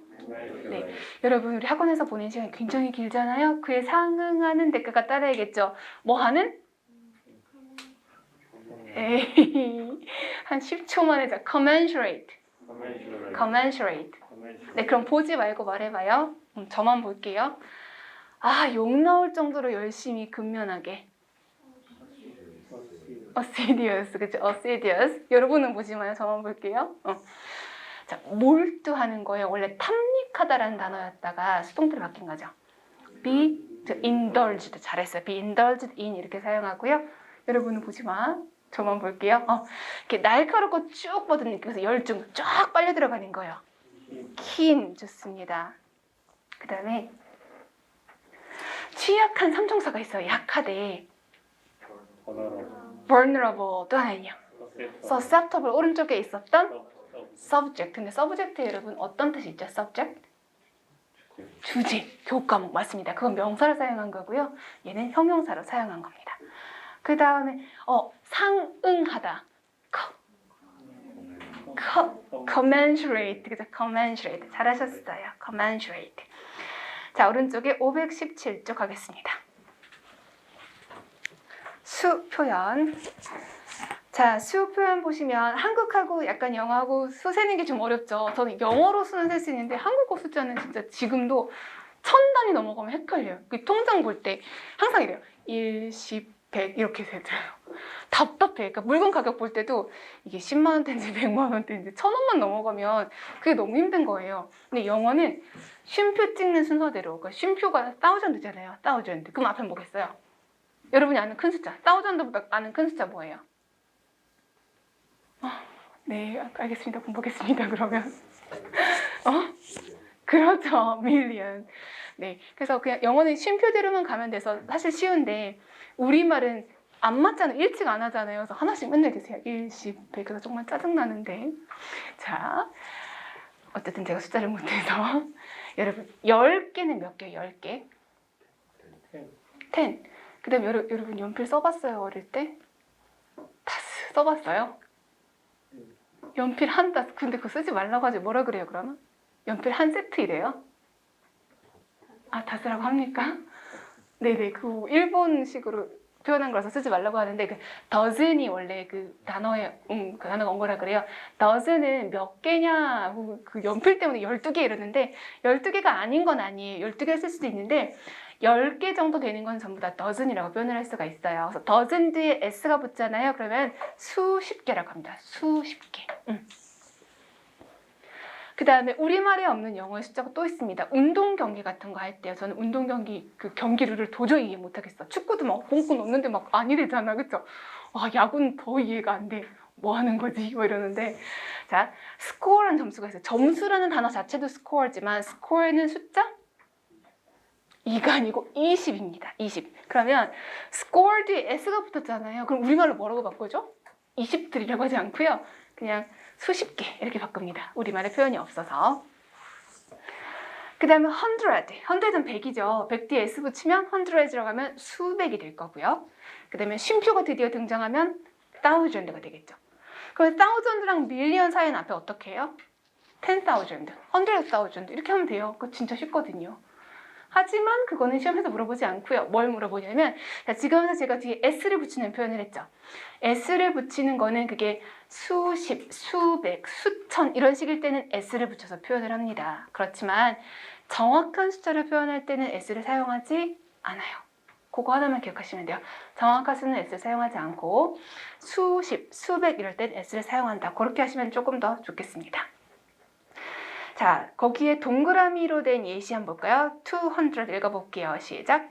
네, 여러분 우리 학원에서 보낸 시간이 굉장히 길잖아요. 그에 상응하는 대가가 따라야겠죠. 뭐 하는? 에이, 한 10초 만에 자, commensurate. commensurate. 네, 그럼 보지 말고 말해봐요. 저만 볼게요. 아, 욕 나올 정도로 열심히 근면하게. assiduous, 그쵸? assiduous. 여러분은 보지 마요. 저만 볼게요. 자, 몰두하는 거예요. 원래 탐닉하다라는 단어였다가 수동태로 바뀐 거죠. be indulged. 잘했어요. be indulged in 이렇게 사용하고요. 여러분은 보지 마. 저만 볼게요. 이렇게 날카롭고 쭉 뻗은 느낌에서 열중 쫙 빨려 들어가는 거예요. keen 좋습니다. 그 다음에 취약한 삼총사가 있어요. 약하대. vulnerable 또 하나는요. susceptible 오른쪽에 있었던 subject. 근데 subject 여러분 어떤 뜻이 있죠? subject? 주제, 교과목 맞습니다. 그건 명사를 사용한 거고요. 얘는 형용사로 사용한 겁니다. 그 다음에 상응하다. commensurate. 그죠? commensurate. 잘하셨어요. commensurate. 자, 오른쪽에 517쪽 하겠습니다. 수 표현. 자, 수 표현 보시면 한국하고 약간 영어하고 수 세는 게 좀 어렵죠. 저는 영어로 수는 셀 수 있는데 한국어 숫자는 진짜 지금도 1000단위 넘어가면 헷갈려요. 그 통장 볼 때 항상 이래요. 1, 10, 100 이렇게 되더라고요. 답답해. 그러니까 물건 가격 볼 때도 이게 10만 원대인지 100만 원대인지 1000원만 넘어가면 그게 너무 힘든 거예요. 근데 영어는 쉼표 찍는 순서대로 그러니까 쉼표가 thousand잖아요. thousand. 그럼 앞에 뭐겠어요? 여러분이 아는 큰 숫자. thousand보다 아는 큰 숫자 뭐예요? 네, 알겠습니다. 공부하겠습니다. 그러면 그렇죠. million. 네, 그래서 그냥 영어는 쉼표대로만 가면 돼서 사실 쉬운데 우리말은 안 맞잖아요. 일찍 안 하잖아요. 그래서 하나씩 맨날 계세요. 1, 10, 100. 그래서 정말 짜증나는데. 자, 어쨌든 제가 숫자를 못해서 여러분 10개는 몇 개요? 10개? 10. 그 다음에 여러분 연필 써봤어요? 어릴 때? 다 써봤어요? 연필 한 다스. 근데 그거 쓰지 말라고 하지. 뭐라 그래요 그러면? 연필 한 세트 이래요? 아, 다스라고 합니까? 네네. 그 일본식으로 표현한 거라서 쓰지 말라고 하는데 그 doesn't 원래 그 단어의 그 단어가 온 거라 그래요. doesn't 몇 개냐 그 연필 때문에 12개 이러는데 12개가 아닌 건 아니에요. 12개를 쓸 수도 있는데 10개 정도 되는 건 전부 다 doesn'이라고 표현을 할 수가 있어요. 그래서 doesn't 뒤에 s가 붙잖아요. 그러면 수십 개라고 합니다. 수십 개. 그 다음에 우리말에 없는 영어의 숫자가 또 있습니다. 운동 경기 같은 거 할 때요. 저는 운동 경기 그 경기 룰을 도저히 이해 못하겠어. 축구도 막 공구 넣는데 막 아니래잖아, 그쵸? 와, 야구는 더 이해가 안 돼. 뭐 하는 거지? 뭐 이러는데 자, 스코어라는 점수가 있어요. 점수라는 단어 자체도 스코어지만 스코어는 숫자 2가 아니고 20입니다. 20. 그러면 스코어 뒤에 s가 붙었잖아요. 그럼 우리말로 뭐라고 바꾸죠? 20들이라고 하지 않고요. 그냥 수십 개 이렇게 바꿉니다. 우리말에 표현이 없어서. 그 다음에 100. 100은 100이죠. 100 뒤에 s 붙이면 100이라고 하면 수백이 될 거고요. 그 다음에 쉼표가 드디어 등장하면 thousand가 되겠죠. 그럼 thousand랑 million 사이는 앞에 어떻게 해요? 10,000, 100,000 이렇게 하면 돼요. 그거 진짜 쉽거든요. 하지만 그거는 시험에서 물어보지 않고요. 뭘 물어보냐면 자, 지금 제가 뒤에 s를 붙이는 표현을 했죠. s를 붙이는 거는 그게 수십, 수백, 수천 이런 식일 때는 s를 붙여서 표현을 합니다. 그렇지만 정확한 숫자를 표현할 때는 s를 사용하지 않아요. 그거 하나만 기억하시면 돼요. 정확한 수는 s를 사용하지 않고 수십, 수백 이럴 땐 s를 사용한다. 그렇게 하시면 조금 더 좋겠습니다. 자, 거기에 동그라미로 된 예시 한번 볼까요? 200 읽어볼게요. 시작.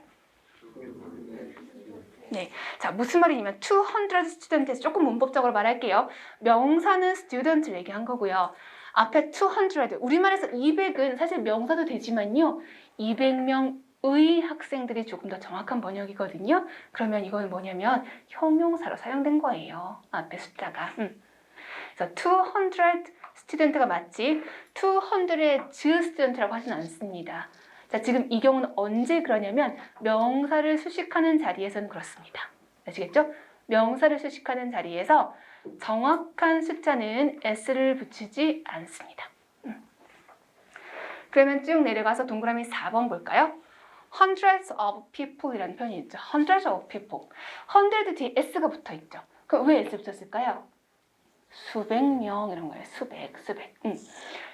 네, 자 무슨 말이냐면 200 student에서 조금 문법적으로 말할게요. 명사는 student를 얘기한 거고요. 앞에 200, 우리말에서 200은 사실 명사도 되지만요. 200명의 학생들이 조금 더 정확한 번역이거든요. 그러면 이건 뭐냐면 형용사로 사용된 거예요. 앞에 숫자가. 그래서 200 스튜던트가 맞지 200의 스튜던트라고 하진 않습니다. 자, 지금 이 경우는 언제 그러냐면 명사를 수식하는 자리에서는 그렇습니다. 아시겠죠? 명사를 수식하는 자리에서 정확한 숫자는 s를 붙이지 않습니다. 그러면 쭉 내려가서 동그라미 4번 볼까요? hundreds of people 이라는 표현이 있죠. hundreds of people. 100 뒤에 s가 붙어 있죠. 그럼 왜 s 붙였을까요? 수백 명 이런 거예요. 수백.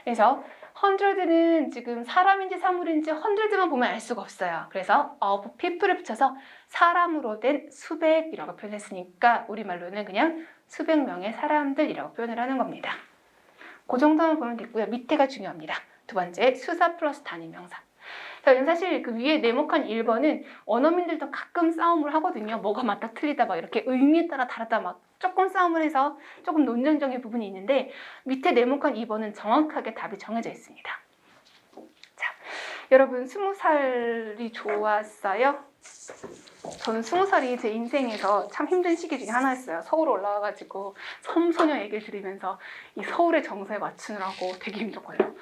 그래서 100는 지금 사람인지 사물인지 100만 보면 알 수가 없어요. 그래서 of people을 붙여서 사람으로 된 수백이라고 표현했으니까 우리말로는 그냥 수백 명의 사람들이라고 표현을 하는 겁니다. 그 정도만 보면 됐고요. 밑에가 중요합니다. 두 번째, 수사 플러스 단위명사. 자, 사실 그 위에 네모칸 1번은 원어민들도 가끔 싸움을 하거든요. 뭐가 맞다 틀리다 막 이렇게 의미에 따라 다르다 막 조금 싸움을 해서 조금 논쟁적인 부분이 있는데 밑에 네모칸 2번은 정확하게 답이 정해져 있습니다. 자, 여러분 20살이 좋았어요? 저는 20살이 제 인생에서 참 힘든 시기 중에 하나였어요. 서울 올라와가지고 섬소녀 얘기를 들으면서 이 서울의 정서에 맞추느라고 되게 힘들었거든요.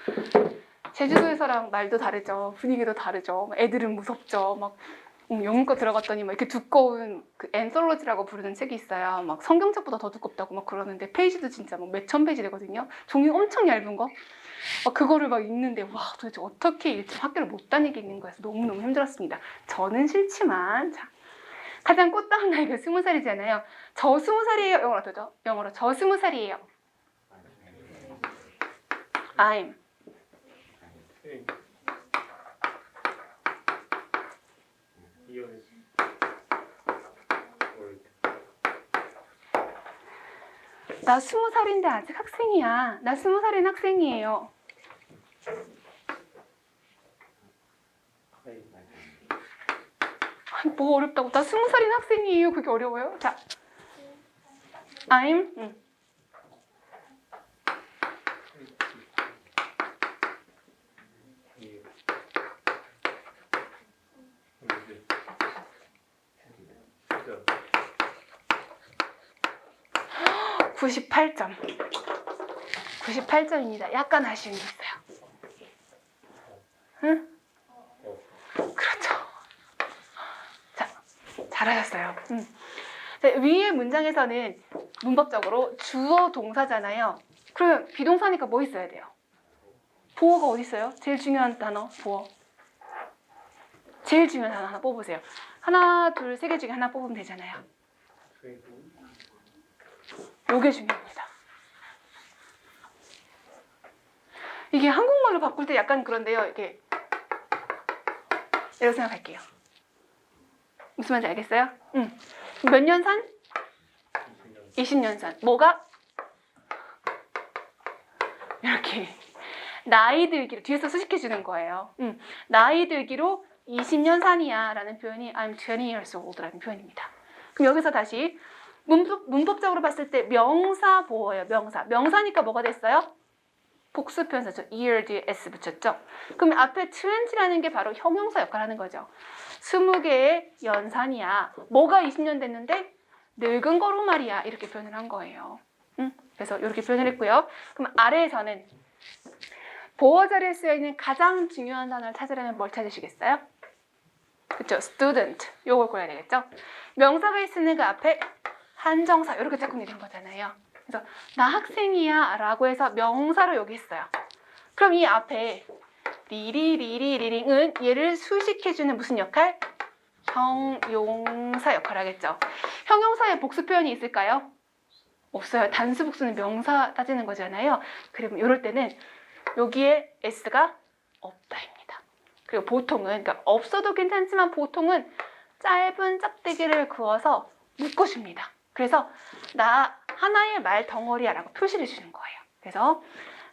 제주도에서랑 말도 다르죠. 분위기도 다르죠. 애들은 무섭죠. 막 영문과 들어갔더니 막 이렇게 두꺼운 그 앤솔로지라고 부르는 책이 있어요. 막 성경책보다 더 두껍다고 막 그러는데 페이지도 진짜 막 몇천 페이지 되거든요. 종이 엄청 얇은 거. 막 그거를 막 읽는데 와 도대체 어떻게 읽지 학교를 못 다니겠는 거여서 너무너무 힘들었습니다. 저는 싫지만 자, 가장 꽃다운 나이가 20살이잖아요. 저 20살이에요. 영어로 어떠죠? 영어로 저 20살이에요. I'm 나 20살인데 아직 학생이야. 나 20살인 학생이에요. 아니, 뭐 어렵다고. 나 20살인 학생이에요. 그게 어려워요? 자, I'm 98점. 98점입니다. 약간 아쉬운 게 있어요. 응? 그렇죠. 자, 잘하셨어요. 자, 위의 문장에서는 문법적으로 주어 동사잖아요. 그럼 비동사니까 뭐 있어야 돼요? 보어가 어디 있어요? 제일 중요한 단어, 보어. 제일 중요한 단어 하나 뽑으세요. 하나, 둘, 세 개 중에 하나 뽑으면 되잖아요. 요게 중요합니다. 이게 한국말로 바꿀 때 약간 그런데요. 이게 이렇게 생각할게요. 무슨 말인지 알겠어요? 몇 년 산? 20년 산. 뭐가? 이렇게 나이 들기로 뒤에서 수식해 주는 거예요. 나이 들기로 20년 산이야 라는 표현이 I'm 20 years old 라는 표현입니다. 그럼 여기서 다시 문법적으로 봤을 때 명사 보어요. 명사니까 뭐가 됐어요? 복수 표현사죠. year 뒤에 s 붙였죠. 그럼 앞에 20라는 게 바로 형용사 역할을 하는 거죠. 20개의 연산이야. 뭐가 20년 됐는데? 늙은 거로 말이야. 이렇게 표현을 한 거예요. 그래서 이렇게 표현을 했고요. 그럼 아래에서는 보어 자리에 쓰여 있는 가장 중요한 단어를 찾으려면 뭘 찾으시겠어요? 그쵸? student. 요걸 골라야 되겠죠? 명사가 있으면 그 앞에 한정사 이렇게 짝꿍이 된 거잖아요. 그래서 나 학생이야 라고 해서 명사로 여기 있어요. 그럼 이 앞에 리링은 얘를 수식해주는 무슨 역할? 형용사 역할을 하겠죠. 형용사에 복수 표현이 있을까요? 없어요. 단수 복수는 명사 따지는 거잖아요. 그러면 이럴 때는 여기에 s가 없다입니다. 그리고 보통은 그러니까 없어도 괜찮지만 보통은 짧은 짝대기를 그어서 묶어줍니다. 그래서 나 하나의 말 덩어리야 라고 표시를 주는 거예요. 그래서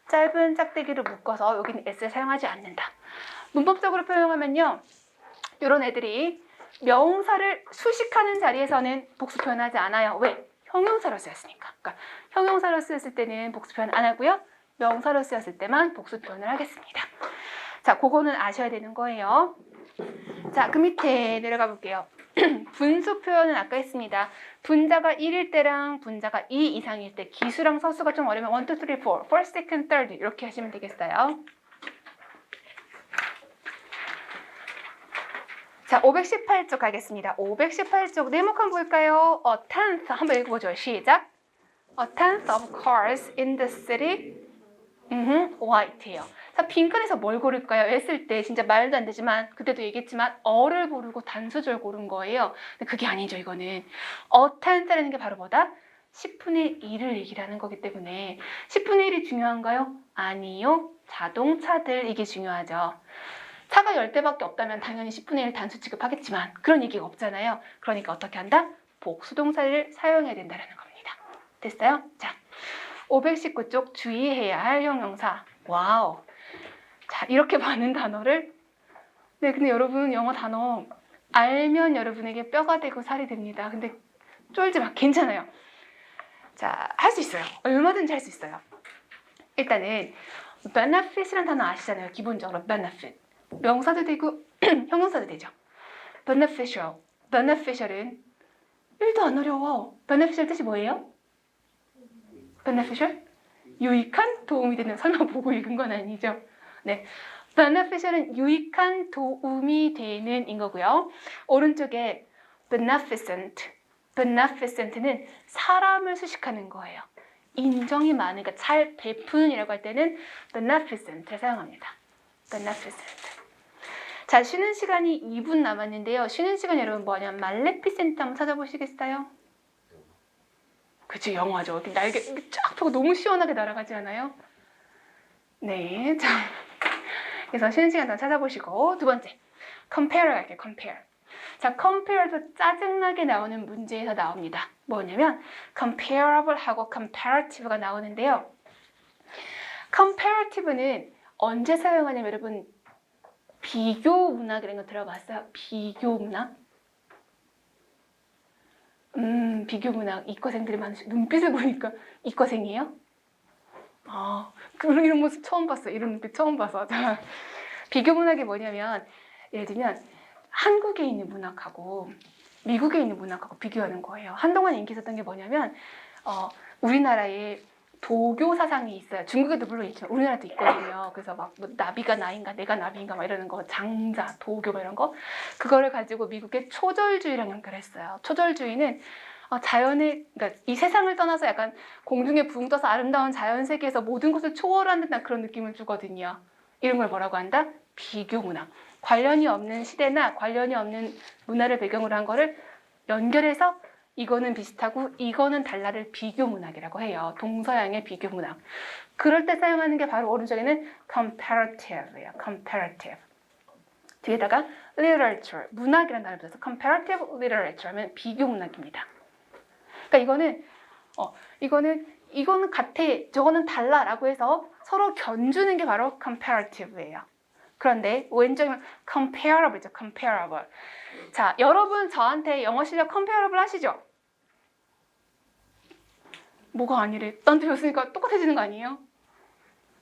짧은 짝대기를 묶어서 여기는 s를 사용하지 않는다. 문법적으로 표현하면요. 이런 애들이 명사를 수식하는 자리에서는 복수 표현하지 않아요. 왜? 형용사로 쓰였으니까. 그러니까 형용사로 쓰였을 때는 복수 표현 안 하고요. 명사로 쓰였을 때만 복수 표현을 하겠습니다. 자, 그거는 아셔야 되는 거예요. 자, 그 밑에 내려가 볼게요. 분수 표현은 아까 했습니다. 분자가 1일 때랑 분자가 2 이상일 때 기수랑 서수가 좀 어려우면 1, 2, 3, 4, first, second, third 이렇게 하시면 되겠어요. 자, 518쪽 가겠습니다. 518쪽 네모칸 볼까요? A tenth 한번 읽어보죠. 시작. A tenth of cars in the city white예요. 자, 빈칸에서 뭘 고를까요? 했을 때 진짜 말도 안 되지만 그때도 얘기했지만 어를 고르고 단수절 고른 거예요. 근데 그게 아니죠. 이거는 a tenth라는 게 바로 뭐다? 10분의 1을 얘기를 하는 거기 때문에 10분의 1이 중요한가요? 아니요. 자동차들 이게 중요하죠. 차가 10대밖에 없다면 당연히 10분의 1 단수 취급하겠지만 그런 얘기가 없잖아요. 그러니까 어떻게 한다? 복수동사를 사용해야 된다는 겁니다. 됐어요? 자, 519쪽 주의해야 할 형용사. 와우. 자, 이렇게 많은 단어를 네, 근데 여러분 영어 단어 알면 여러분에게 뼈가 되고 살이 됩니다. 근데 쫄지 마. 괜찮아요. 자, 할 수 있어요. 얼마든지 할 수 있어요. 일단은 benefit이라는 단어 아시잖아요. 기본적으로 benefit. 명사도 되고 형용사도 되죠. beneficial. beneficial은 1도 안 어려워. beneficial 뜻이 뭐예요? beneficial? 유익한? 도움이 되는. 설마 보고 읽은 건 아니죠? 네. beneficial은 유익한, 도움이 되는 인 거고요. 오른쪽에 beneficent. beneficent는 사람을 수식하는 거예요. 인정이 많은, 그러니까 잘 베푸는 이라고 할 때는 beneficent을 사용합니다. beneficent. 자, 쉬는 시간이 2분 남았는데요. 쉬는 시간 여러분 뭐냐면 말레피센트 한번 찾아보시겠어요? 그치, 영화죠. 날개 쫙 펴고 너무 시원하게 날아가지 않아요? 네, 자, 그래서 쉬는 시간 더 찾아보시고 두 번째, compare 갈게요. compare. 자, compare도 짜증나게 나오는 문제에서 나옵니다. 뭐냐면 comparable하고 comparative가 나오는데요. comparative는 언제 사용하냐면 여러분 비교 문학이라는 거 들어봤어요? 비교 문학? 비교 문학 이과생들이 많으시죠. 눈빛을 보니까 이과생이에요? 아, 이런 모습 처음 봤어. 이런 눈빛 처음 봐서. 자, 비교 문학이 뭐냐면 예를 들면 한국에 있는 문학하고 미국에 있는 문학하고 비교하는 거예요. 한동안 인기 있었던 게 뭐냐면 우리나라에 도교 사상이 있어요. 중국에도 물론 있지만 우리나라도 있거든요. 그래서 막뭐 나비가 나인가 내가 나비인가 막 이러는 거, 장자, 도교 막 이런 거, 그거를 가지고 미국의 초절주의랑 연결했어요. 초절주의는 자연의, 그러니까 이 세상을 떠나서 약간 공중에 붕 떠서 아름다운 자연 세계에서 모든 것을 초월하는 그런 느낌을 주거든요. 이런 걸 뭐라고 한다? 비교 문학. 관련이 없는 시대나 관련이 없는 문화를 배경으로 한 거를 연결해서 이거는 비슷하고 이거는 달라를 비교 문학이라고 해요. 동서양의 비교 문학. 그럴 때 사용하는 게 바로 오른쪽에는 comparative예요. comparative. 뒤에다가 literature, 문학이라는 단어를 붙여서 comparative literature 하면 비교 문학입니다. 그러니까 이거는 같아, 저거는 달라라고 해서 서로 견주는 게 바로 comparative예요. 그런데 왼쪽이면 comparable죠. comparable. 자, 여러분 저한테 영어 실력 comparable 하시죠? 뭐가 아니래? 나한테 배웠으니까 똑같아지는 거 아니에요?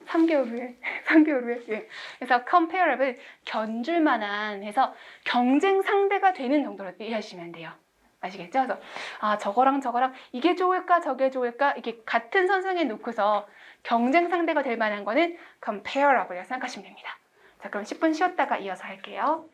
3개월 후에, 3개월 후에. 예. 그래서 comparable, 견줄만한 해서 경쟁 상대가 되는 정도로 이해하시면 돼요. 아시겠죠? 그래서 저거랑 이게 좋을까 저게 좋을까 이게 같은 선상에 놓고서 경쟁 상대가 될 만한 거는 comparable이라고 생각하시면 됩니다. 자, 그럼 10분 쉬었다가 이어서 할게요.